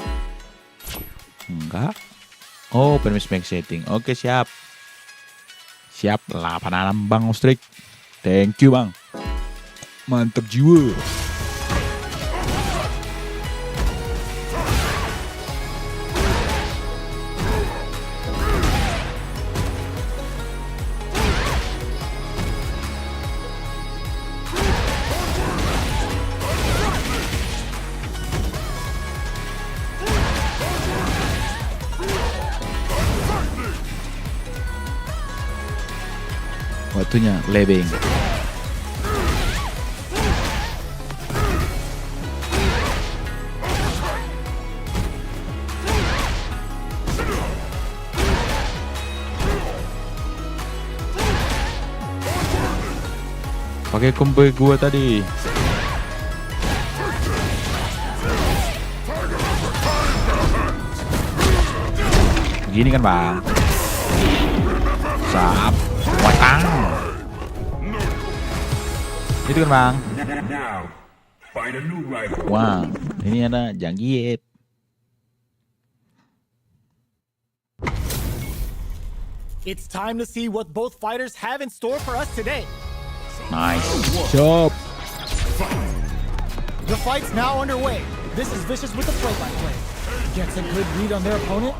Enggak. Oh, open matchmaking setting. Oke, siap. Siap lah panalam Bang Ostrik. Thank you, Bang. Mantap jiwa. Waktunya lebeng. pakai combo gua tadi. Begini kan bang. Sap, watang. Itu kan bang. Now, find a new rival. Wah, ini ada Janggit. It's time to see what both fighters have in store for us today. Nice job. The fight's now underway. This is Vicious with the play-by-play. Gets a good read on their opponent.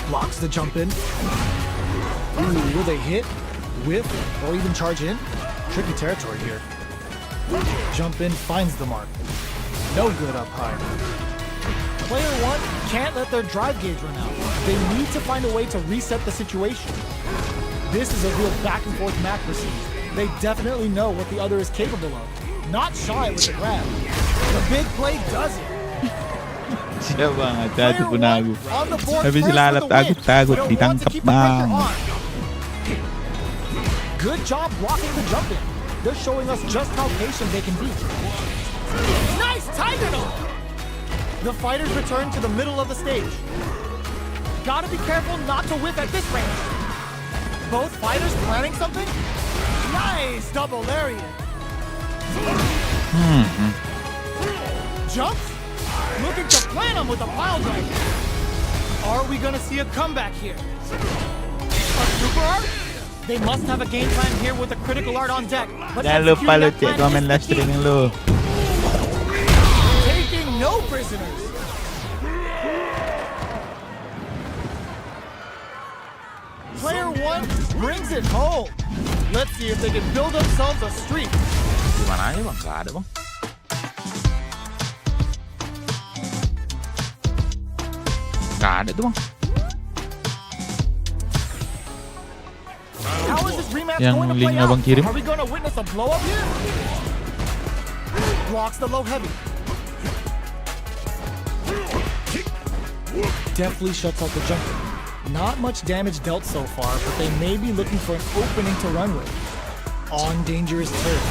Blocks the jump in. Ooh, will they hit, whiff, or even charge in? Tricky territory here. Jump in finds the mark. No good up high. Player one can't let their drive gauge run out. They need to find a way to reset the situation. This is a real back and forth match for Siege. They definitely know what the other is capable of. Not shy with the grab. The big play does it. Siya bang, hati-hati Player pun one aku. on the board Habis first lalap, with the win. takut-takut, They'll want to ditangkap, keep the pressure bang. on. Good job blocking the jump in. They're showing us just how patient they can be. Nice Tiger Dog! The fighters return to the middle of the stage. Gotta be careful not to whiff at this range. Both fighters planning something? Nice double lariat. Jumps? Looking to plan him with a pile driver. Are we gonna see a comeback here? A super art? They must have a game plan here with a critical art on deck. But Jangan lupa lu executing cek that plan komen is live the key. streaming lu. Taking no prisoners. Player one brings it home. Let's see if they can build themselves a streak. Gimana aja bang? Gak ada bang. Gak ada tuh bang. How is this rematch Yang going to play linknya out? Bang kirim. Are we going to witness a blow up here? Blocks the low heavy. Deftly shuts out the jumper. Not much damage dealt so far, but they may be looking for an opening to run with. On dangerous turf.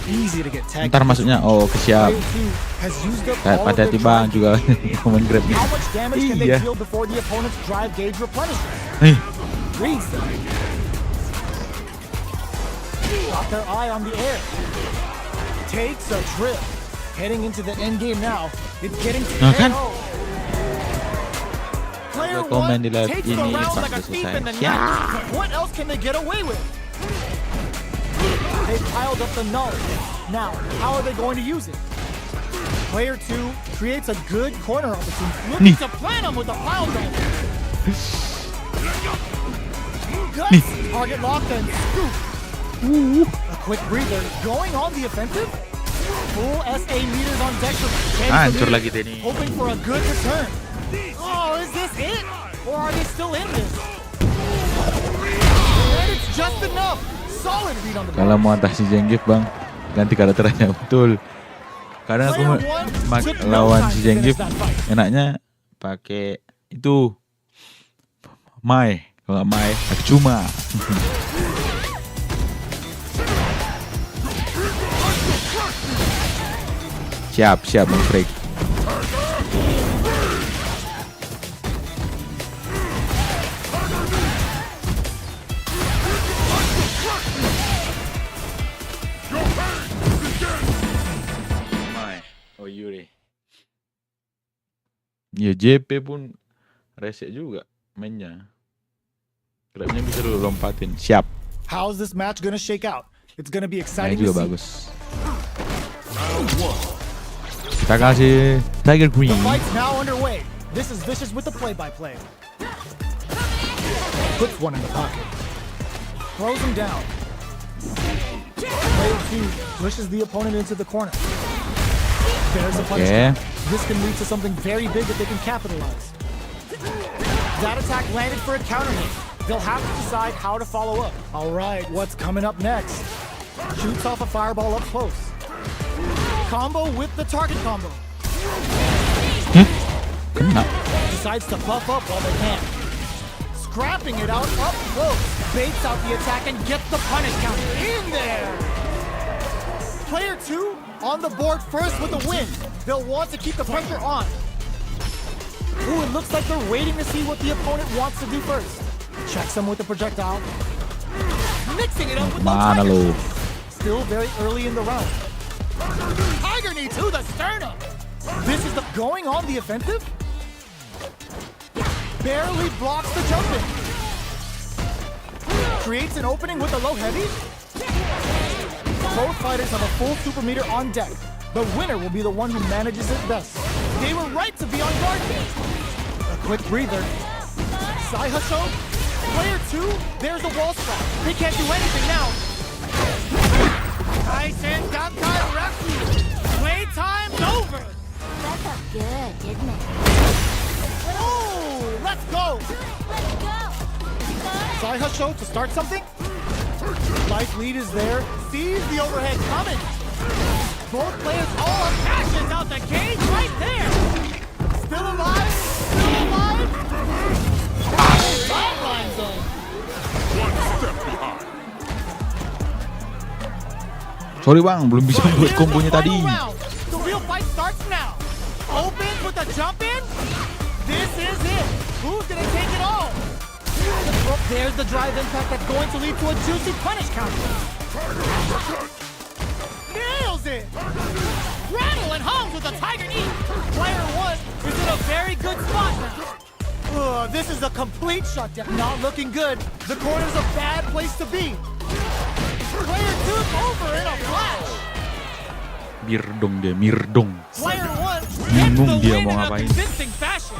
Easy to get tagged. Ntar masuknya, oh kesiap. Player two has used up Kayak all of their hati-hati bang drive juga komen grabnya. How much damage can they Iya. deal before the opponent's drive gauge replenishes? Nih, Reads them. Got their eye on the air. Takes a trip. Heading into the end game now. It's getting to Nah, kan? KO. Player Gua komen one di live takes the ini round pas like a udah thief selesai. in the Ya. night. But what else can they get away with? They piled up the knowledge. Now, how are they going to use it? Player two creates a good corner opportunity. Looking to plan him with a pile driver. Guts, target locked and scoop. A quick breather, going on the offensive. Full SA meters on deck for Hancur lagi dia nih. hoping for a good return. Oh, is this it? Or are they still in this? And it's just enough. Solid read on the Kalau mau atasi Zangief bang, ganti karakternya betul. Kadang aku lawan si Zangief enaknya pakai itu Mai, kalau nggak Mai, aku cuma. Siap Bang Freak. Mai, oh Yuri. Ya JP pun resek juga mainnya. Grabnya bisa lu lompatin. Siap. How's this match gonna shake out? It's gonna be Main exciting to juga see. bagus. Kita kasih Tiger Green. The fight's now underway. This is Vicious with the play-by-play. Puts one in the pocket. Throws him down. Player two pushes the opponent into the corner. There's a punishment. This can lead to something very big that they can capitalize. That attack landed for a counter hit. They'll have to decide how to follow up. All right, what's coming up next? Shoots off a fireball up close. Combo with the target combo. Kena. Decides to puff up while they can. scrapping it out up close. Baits out the attack and gets the punish count in there. Player 2 on the board first with the win. They'll want to keep the pressure on. Ooh, it looks like they're waiting to see what the opponent wants to do first. Checks them with the projectile. Mixing it up with the Mana tiger. lo. Still very early in the round. Tiger knee to the sternum. This is the going on the offensive. Barely blocks the jump in. Creates an opening with the low heavy. Both fighters have a full super meter on deck. The winner will be the one who manages it best. They were right to be on guard here. A quick breather. Saihasho, player 2, there's a wall strap. They can't do anything now. Kaisen Dankai Refu. Playtime's over. That felt good, didn't it? Oh, let's go. Let's go! Saihasho to start something. Life lead is there. Sees the overhead coming. Both players all up. Passions out the cage right there. Still alive. Still alive. Sideline zone. One step behind. Sorry bang, belum bisa buat Here's the kombonya tadi. final round. The real fight starts now. Open with the jump in. This is it. Who's gonna take it all? There's the drive impact that's going to lead to a juicy punish counter. Nails it. Rattle and hums with a tiger knee. Player 1 is in a very good spot now. This is a complete shutdown. Not looking good. The corner's a bad place to be. Player 2's over in a flash. Mirdong dia, mirdong. Player 1 gets Bingung the dia win mau in a ngapain. convincing fashion.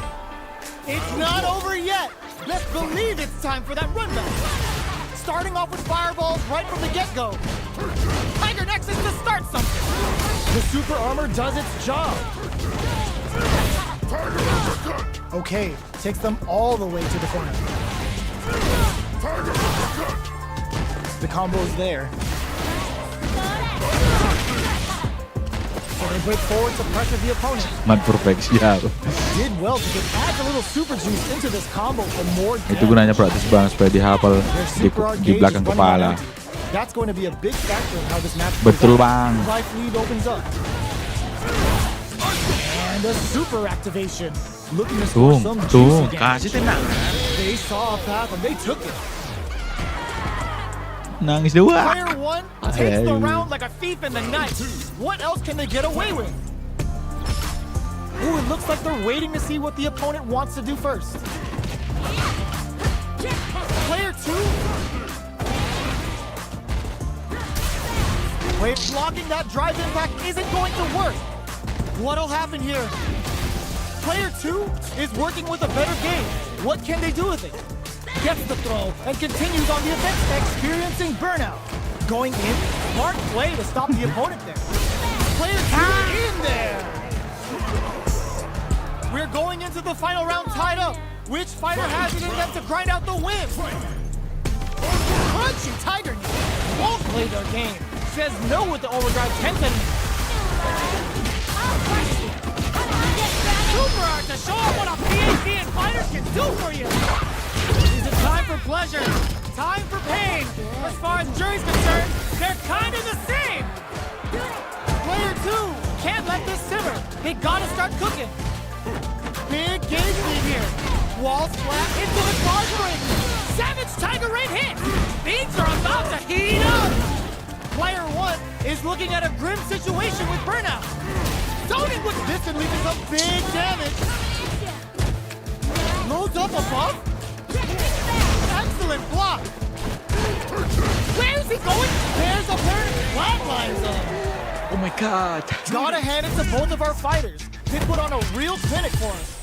It's not over yet. Let's believe it's time for that run back. Starting off with fireballs right from the get-go. Tiger Nexus to start something. The super armor does its job. Okay, takes them all the way to the corner. The combo's there. So they break forward to pressure the opponent. Man perfect siap. Did well to add a little super juice into this combo for more Itu gunanya damage. praktis bang supaya dihafal Their di, super art di gauge belakang is running on kepala. empty. That's going to be a big factor in how this match Betul plays out. bang. Life lead opens up. And a super activation. Looking to score Tung, some tung, juicy kasih damage. tenang. They saw a path and they took it. Nangis dua. Player 1 takes the Ayo. round like a thief in the night. What else can they get away with? Ooh, it looks like they're waiting to see what the opponent wants to do first. Player 2. Wait, blocking that drive impact isn't going to work. What'll happen here? Player 2 is working with a better game. What can they do with it? Gets the throw and continues on the offense, experiencing burnout. Going in, smart play to stop the opponent there. Player 2 in there. We're going into the final round tied up. Which fighter has it in them to grind out the win? Crunchy Tiger knee won't play their game. Says no with the overdrive Kenten. Super art to show off what a PhD in fighters can do for you. Is it time for pleasure? Time for pain? As far as jury's concerned, they're kind of the same. Player 2 can't let this simmer. They gotta start cooking. Big gauge lead here. Wall splat into the cross break. Savage Tiger Raid hit. Things are about to heat up. Player 1 is looking at a grim situation with burnout. Zoning with this and leaving some big damage. Loads up above. Excellent block. Where is he going? There's a burn. Flatline zone. Oh my god. Gotta hand it to both of our fighters. They put on a real clinic for us.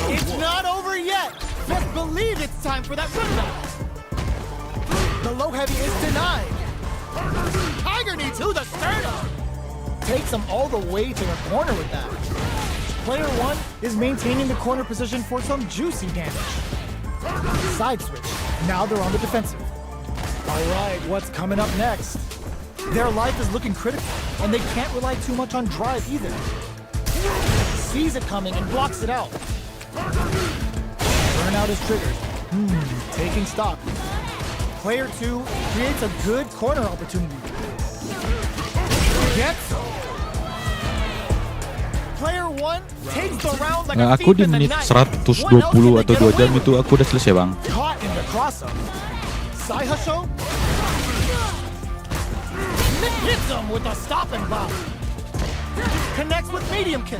It's not over yet. Let's believe it's time for that run back. The low heavy is denied. Tiger knee to the sternum. Takes them all the way to the corner with that. Player 1 is maintaining the corner position for some juicy damage. Side switch. Now they're on the defensive. All right, what's coming up next? Their life is looking critical, and they can't rely too much on drive either. Sees it coming and blocks it out. Burnout is triggered. Taking stock. Player 2 creates a good corner opportunity. Gets Player 1 takes the round like a Aku thief di in the menit night. 120 What else can they atau get 2 jam away itu aku udah selesai bang. with? Caught in the cross-up. Saihasho hits him with a stopping block. Connects with medium kick.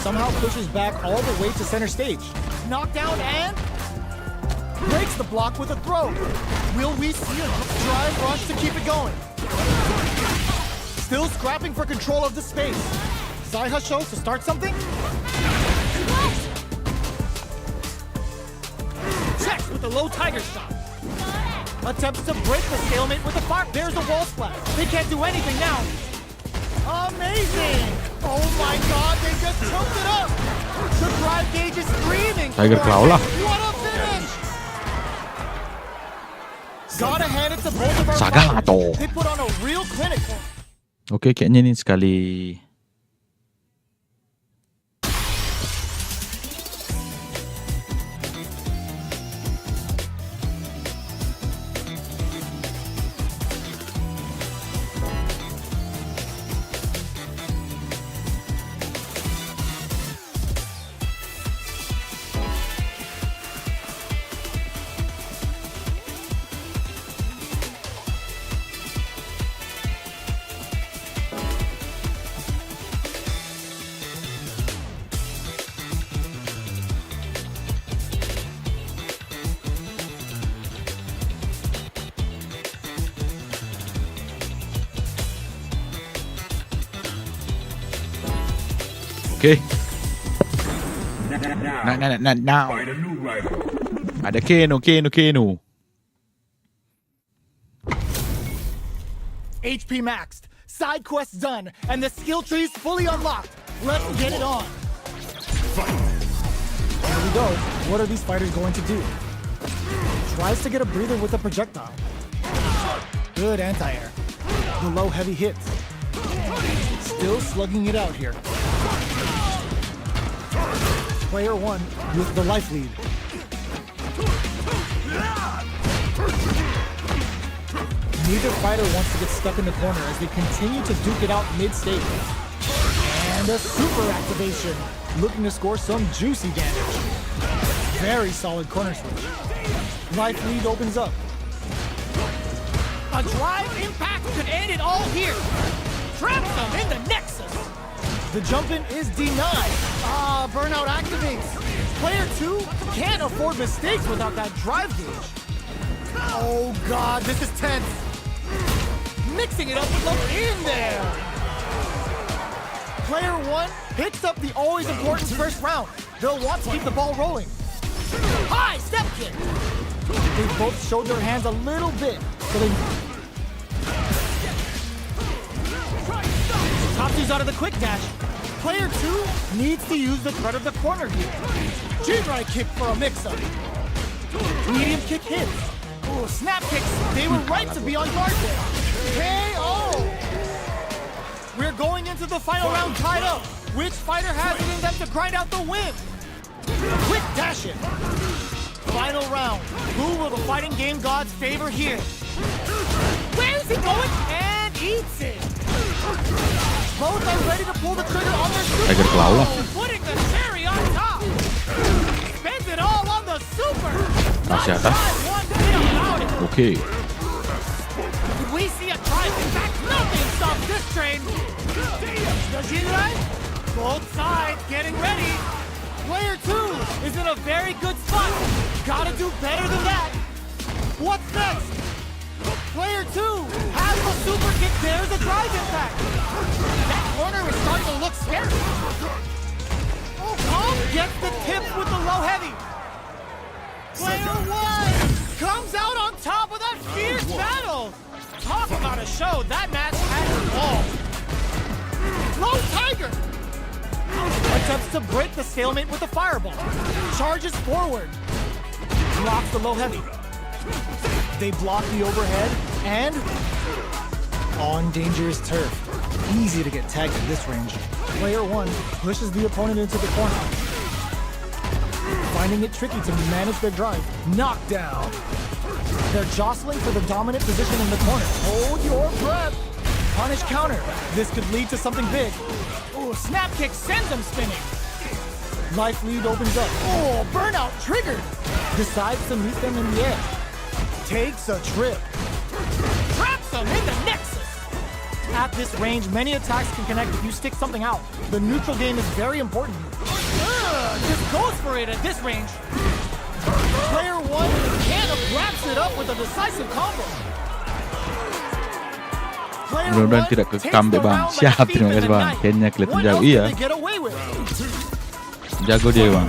Somehow pushes back all the way to center stage. Knockdown and breaks the block with a throw. Will we see a drive rush to keep it going? Still scrapping for control of the space. Saihasho to start something? Checks with a low tiger shot. Attempts to break the stalemate with a fire. There's a wall splash. They can't do anything now. Amazing! Oh my god, they just choked it up! The drive gauge is screaming! Tiger Claw lah. What a finish! Gotta hand it to both of our Sagato. fighters. They put on a real clinic. Oke, kayaknya ini sekali. Oke. Now. Find a new rival. Ada Keno. HP maxed, side quests done, and the skill tree's fully unlocked. Let's get it on. Here we go. What are these fighters going to do? Tries to get a breather with a projectile. Good anti-air. The low heavy hits. Still slugging it out here. Player 1 with the life lead. Neither fighter wants to get stuck in the corner as they continue to duke it out mid-stage. And a super activation, looking to score some juicy damage. Very solid corner switch. Life lead opens up. A drive impact could end it all here. Traps them in the nexus. The jump-in is denied. Burnout activates. Player 2 can't afford mistakes without that drive gauge. Oh god, this is tense. Mixing it up with them in there. Player 1 picks up the always important first round. They'll want to keep the ball rolling. High step kick. They both showed their hands a little bit, so they Tatsu's out of the quick dash. Player 2 needs to use the threat of the corner here. Jinrai kick for a mix-up. Medium kick hits. Ooh, snap kicks. They were right to be on guard there. KO! We're going into the final round tied up. Which fighter has it in them to grind out the win? Quick dash it. Final round. Who will the fighting game gods favor here? Where is he going? And eats it. Both are ready to pull the trigger on their super. Tiger Claw lah. Putting the cherry on top. Spends it all on the super. Masih atas. Oke. Could we see a drive? In fact, nothing stops this train. The Jinrai? Both sides getting ready. Player 2 is in a very good spot. Gotta do better than that. What's next? Player 2 has the super kick. There's a drive impact. That corner is starting to look scary. Kong gets the tip with the low heavy. Player 1 comes out on top of that fierce battle. Talk about a show. That match had it all. Low Tiger attempts to break the stalemate with a fireball. Charges forward. Blocks the low heavy. They block the overhead and on dangerous turf. Easy to get tagged at this range. Player 1 pushes the opponent into the corner. finding it tricky to manage their drive. Knockdown. They're jostling for the dominant position in the corner. Hold your breath. Punish counter. This could lead to something big. Ooh, snap kick sends them spinning. Life lead opens up. Oh, burnout triggered. Decides to meet them in the air. Takes a trip. Traps them in the nexus. At this range, many attacks can connect if you stick something out. The neutral game is very important. Just goes for it at this range. Player 1 kind of wraps it up with a decisive combo. Player Mudah-mudahan 1 tidak takes the kekambek bang. round like Siap, a thief terima in kasih the bang. night. Kayaknya kelihatan What jago. else Iya, can they get away with? jago dia bang.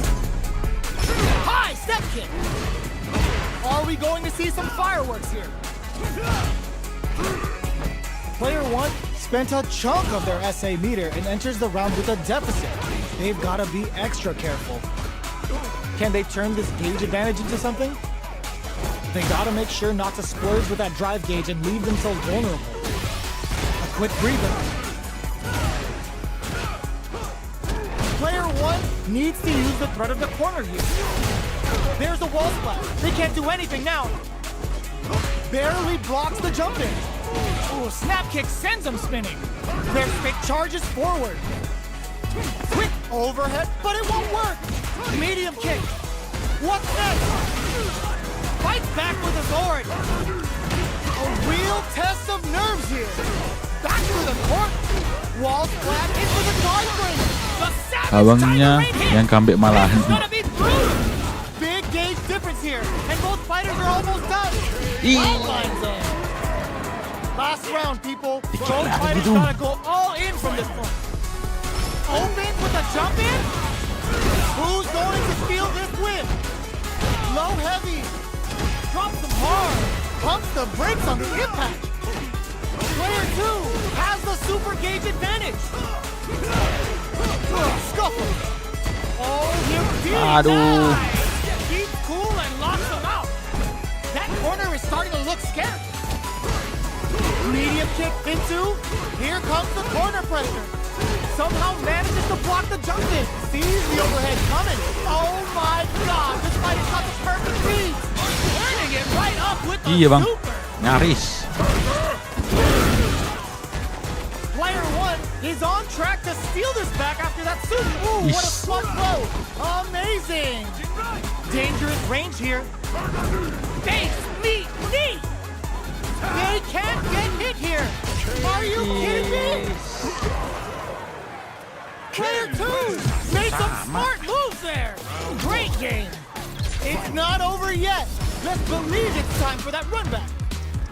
High step kick. Are we going to see some fireworks here? Player 1 spent a chunk of their SA meter and enters the round with a deficit. They've got to be extra careful. Can they turn this gauge advantage into something? They got to make sure not to splurge with that drive gauge and leave themselves vulnerable. A quick breather. Player 1 needs to use the threat of the corner here. There's a wall splash. They can't do anything now. Barely blocks the jump in. Ooh, snap kick sends them spinning. Their stick charges forward. Quick overhead, but it won't work. Medium kick. What's next? Fights back with authority. A real test of nerves here. Back to the court. Wall splash into the guard frame. The savage Abangnya Tiger Rain hit. yang comeback malahan. It's gonna be brutal. Big gauge difference here, and both fighters are almost done. Lines in. Last round, people. Both fighters gotta go all in from this point. Open with a jump in. Who's going to steal this win? Low heavy. Drops them hard. Pumps the brakes on the impact. Player 2 has the super gauge advantage. Scuffle. Oh, you did. Aduh. Keep cool and locks them out. That corner is starting to look scary. Medium kick into. Here comes the corner pressure. Somehow manages to block the jump in. Sees the overhead coming. Oh my god, this fight has got the perfect read. Turning it right up with the Iya bang, super. nyaris. Player 1 is on track to steal this back after that super. Ooh, what a Yes. smart blow. Amazing. Dangerous range here. Face, meet, knee. They can't get hit here. Are you kidding me? Player 2 made some smart moves there. Great game. It's not over yet. Let's believe it's time for that run back.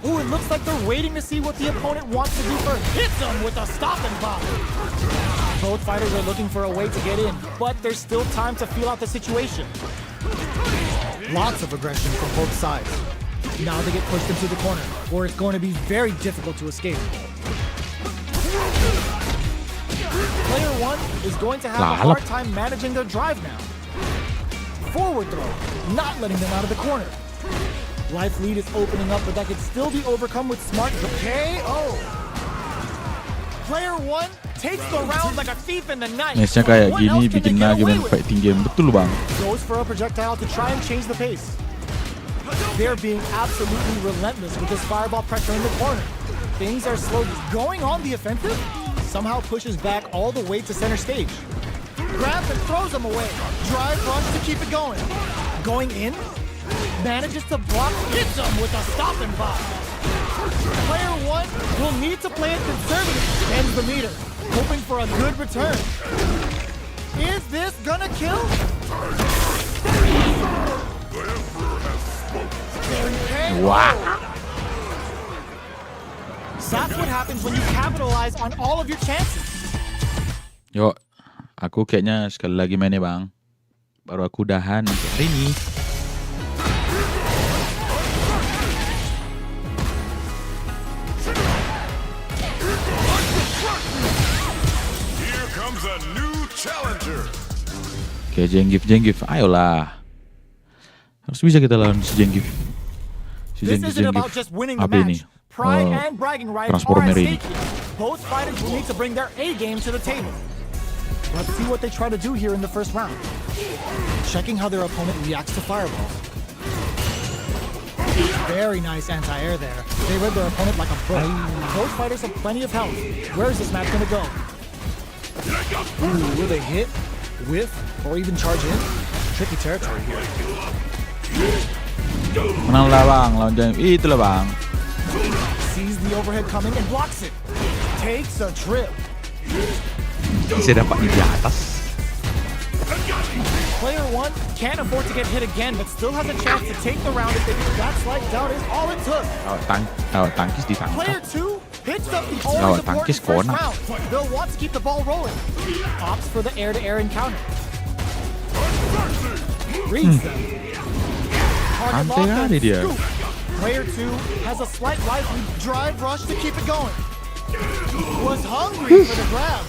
Ooh, it looks like they're waiting to see what the opponent wants to do first. Hits them with a stop and pop. Both fighters are looking for a way to get in, but there's still time to feel out the situation. Lots of aggression from both sides. Now they get pushed into the corner, or it's going to be very difficult to escape. Player 1 is going to have a hard time managing their drive now. Forward throw, not letting them out of the corner. Life lead is opening up, but that could still be overcome with smart KO. Player 1 takes the round like a thief in the night. Matchnya kayak What gini else can they bikin get lagi away main with? fighting game betul bang. Goes for a projectile to try and change the pace. They're being absolutely relentless with this fireball pressure in the corner. Things are slowly going on the offensive. Somehow pushes back all the way to center stage. Grabs and throws them away. Drive runs to keep it going. Going in. Manages to block. Hits them with a stop and pop. Player 1 will need to play it conservative. Ends the meter. Hoping for a good return. Is this gonna kill? Wah. That's what happens when you capitalize on all of your chances. Yuk, aku kayaknya sekali lagi mainnya bang. Baru aku udahan untuk hari ini. Here comes a new challenger. Oke, Zangief, ayolah. Harus bisa kita lawan si Zangief. Si This isn't about Zangief. just winning the Apa ini? match. Pride Oh, and bragging rights are Transformer at ini. stake here. Both fighters will need to bring their A game to the table. Let's see what they try to do here in the first round. checking how their opponent reacts to fireballs. Very nice anti-air there. They read their opponent like a book. Both fighters have plenty of health. Where is this match gonna go? Ooh, will they hit, whiff, or even charge in? Tricky territory here. Menang lah bang, lawan Giant. Itulah bang. Sees the overhead coming and blocks it. Takes a trip. Bisa dapat di atas. Player 1 can't afford to get hit again, but still has a chance to take the round if they do. That slight doubt is all it took. Lawat tangkis Player ditangkap. 2 hits up the Lawat always important tangkis first kona. round. They'll want to keep the ball rolling. Opts for the air-to-air encounter. Reads them. Target Santai lock and kali dia. scoop. Player 2 has a slight lively drive rush to keep it going. Was hungry for the grab.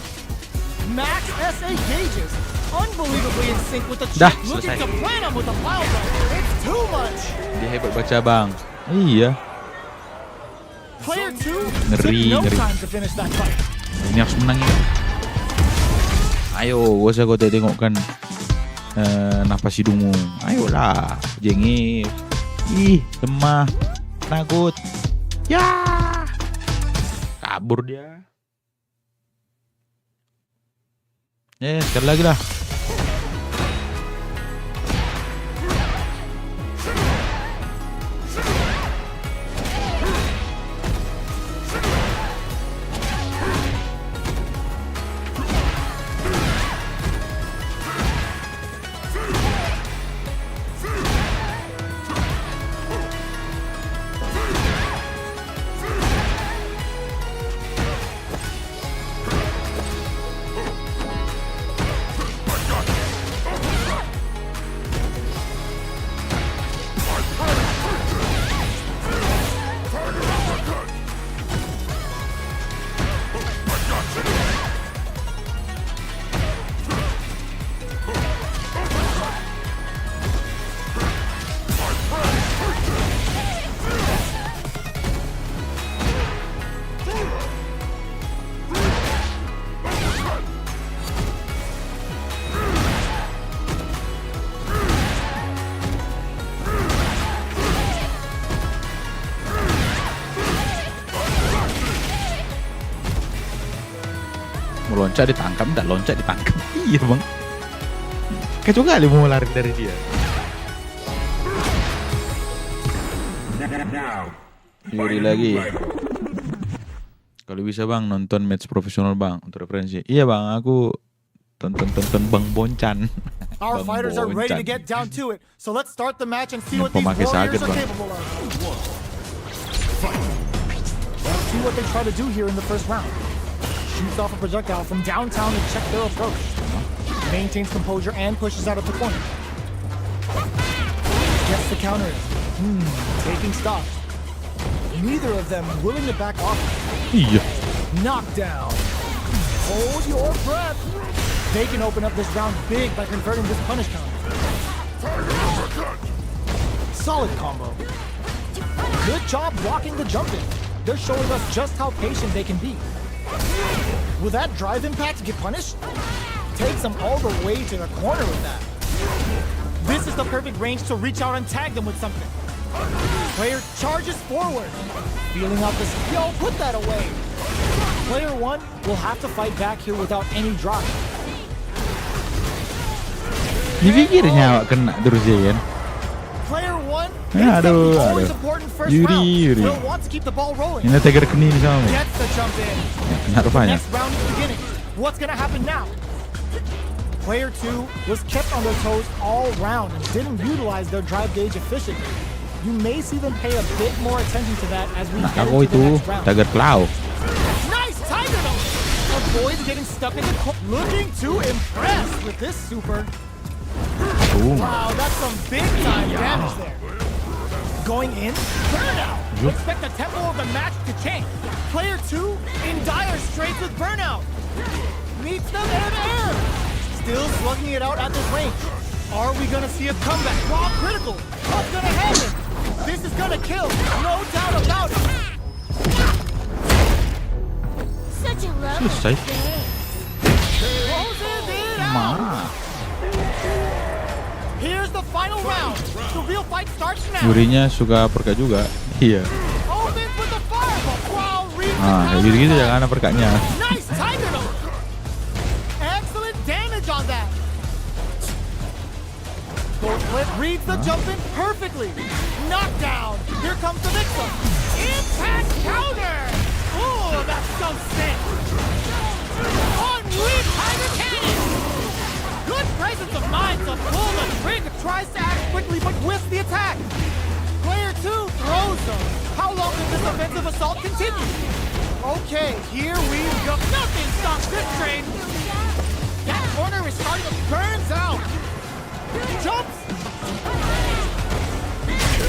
Max SA gauges. Unbelievably in sync with the Dah, chip. Looking selesai. to plant him with a pile driver. It's too much. Dia hebat baca bang. Iya. Player 2 Ngeri, took no ngeri. time to finish that fight. Ini harus menang ini. Ayo, gak usah kau tengokkan napas hidungmu. Ayolah, jengis. Ih, lemah, takut. Ya, kabur dia. Sekali lagi lah. Mau loncat ditangkap, enggak loncat ditangkap. Iya bang. Kacau kali mau lari dari dia. Yuri lagi. Kalau bisa bang nonton match profesional bang untuk referensi. Iya bang, aku tonton Bang Boncan. Our Bang fighters are ready to Boncan. get down to it. So let's start the match and see what Kok these makin warriors sakit, are Bang? capable of. Let's see what they try to do here in the first round. Shoots off a projectile from downtown to check their approach. Maintains composure and pushes out of the corner. Gets the counter in. Taking stock. Neither of them willing to back off. Iya. Knockdown. Hold your breath. They can open up this round big by converting this punish counter. Solid combo. Good job blocking the jump in. They're showing us just how patient they can be. Will that drive impact get punished? Takes them all the way to the corner with that. This is the perfect range to reach out and tag them with something. Player charges forward. Feeling out this. Yo, put that away. Player 1 will have to fight back here without any drop. Dipikirnya awak kena terus ya kan. Player 1 Ya, hits up aduh, the always aduh. important first Yuri, round. Yuri. Will want to keep the ball rolling. Ini tiger keni ni sama. Gets the jump in. Kena rupanya. Next round is beginning. What's gonna happen now? Player 2 was kept on their toes all round and didn't utilize their drive gauge efficiently. You may see them pay a bit more attention to that as we Nah, get aku into the itu next round. tiger claw. Nice tiger nose! Avoids getting stuck in the looking to impress with this super. Wow, that's some big time damage there. Going in, burnout. Expect the tempo of the match to change. Player 2 in dire straits with burnout. Meets them air to air. Still slugging it out at this range. Are we gonna see a comeback? Raw critical. What's gonna happen? This is gonna kill. No doubt about it. Such a lovely Selesai. face. Closes it out. Mana? final round. The real fight starts now. Yurinya suka uppercut juga. Iya. Opens with the fireball. Wow, reads the Nah, kayak gitu-gitu jangan uppercutnya. Nice tiger note. Excellent damage on that. Gold flip reads the jump in perfectly. Knockdown. Here comes the victim. Impact counter. Oh, that's so sick. Unreal tiger cannon. Good presence of mind to pull the trigger. Tries to act quickly but whiffs the attack. Player 2 throws them. How long will this offensive assault continue? Okay, here we go. Nothing stops this train. That corner is starting to burns out. Jumps.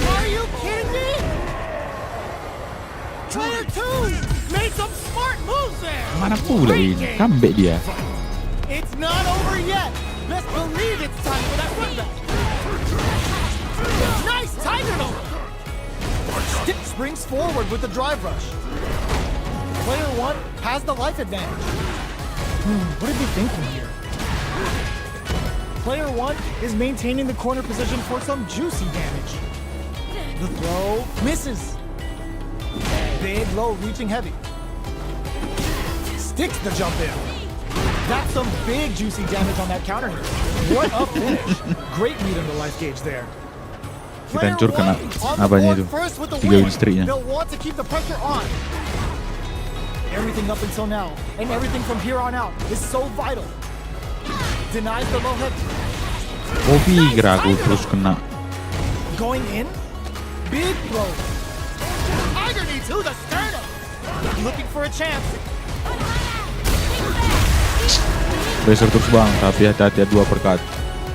Are you kidding me? Player 2 made some smart moves there. Mana pula ini? Comeback dia. It's not over yet. Best believe it's time for that run back. Nice tiger note. Stick springs forward with the drive rush. Player 1 has the life advantage. What are they thinking here? Player 1 is maintaining the corner position for some juicy damage. The throw misses. Big low reaching heavy. Sticks the jump in. That's some big juicy damage on that counter hit. What a finish. Great read on the life gauge there. Kita hancurkan apanya itu. 3 win streaknya. They'll want to keep the pressure on. Everything up until now and everything from here on out is so vital. Denies the low head. Kopi kira aku terus kena. Going in. Big throw. Tiger knee to the sternum. Looking for a chance. Pressure terus bang, tapi hati-hati dua uppercut.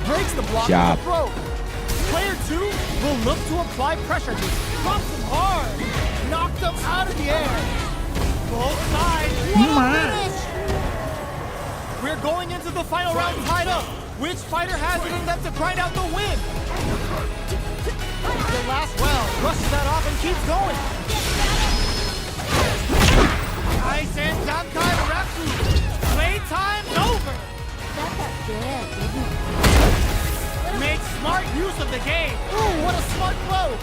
Breaks the block Siap. with the throw. Player 2 will look to apply pressure. Drops him hard. Knocked him out of the air. Both sides. What a finish. We're going into the final round tied up. Which fighter has it in them to grind out the win? The last round rushes that off and keeps going. Aizen Dankai Raku. Playtime's over. That felt good, didn't it? Make smart use of the game. Ooh, what a smart blow.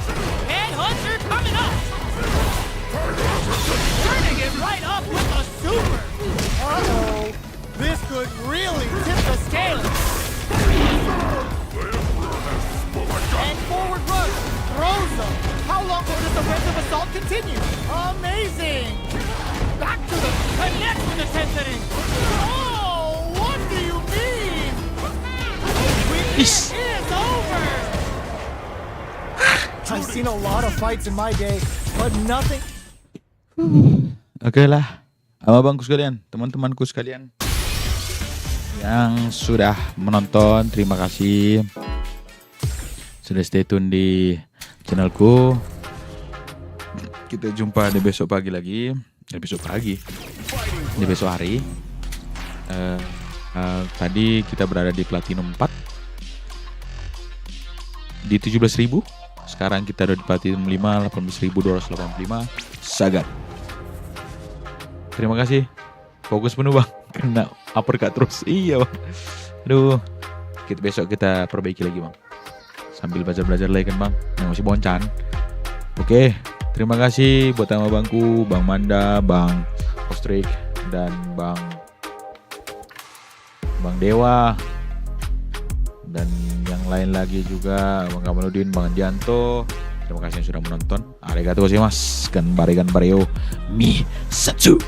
Headhunter coming up. Turning it right up with a super. Uh-oh. This could really tip the scale. And forward rush. Throws them. How long will this offensive assault continue? Amazing. Back to the connect with the intensity. Oh, what do you mean? It is over. I've seen a lot of fights in my day, but nothing. Oke lah, abang-abangku sekalian, teman-temanku sekalian yang sudah menonton, terima kasih sudah stay tune di channelku. Kita jumpa di besok pagi lagi, di besok hari. Tadi kita berada di Platinum 4 di 17.000. Sekarang kita ada di Platinum 5, 18.285 Sagat. Terima kasih. Fokus penuh bang. Kena uppercut terus. Iya bang. Aduh. Besok kita perbaiki lagi bang. Sambil belajar lagi kan bang. Yang masih boncan. Oke. Terima kasih buat abangku, Bang Manda, Bang Ostrik, dan Bang Dewa. Dan yang lain lagi juga, Bang Kamaludin, Bang Janto. Terima kasih yang sudah menonton. Arigatou gozaimasu. Ganbare ganbare yo. Mi satsu.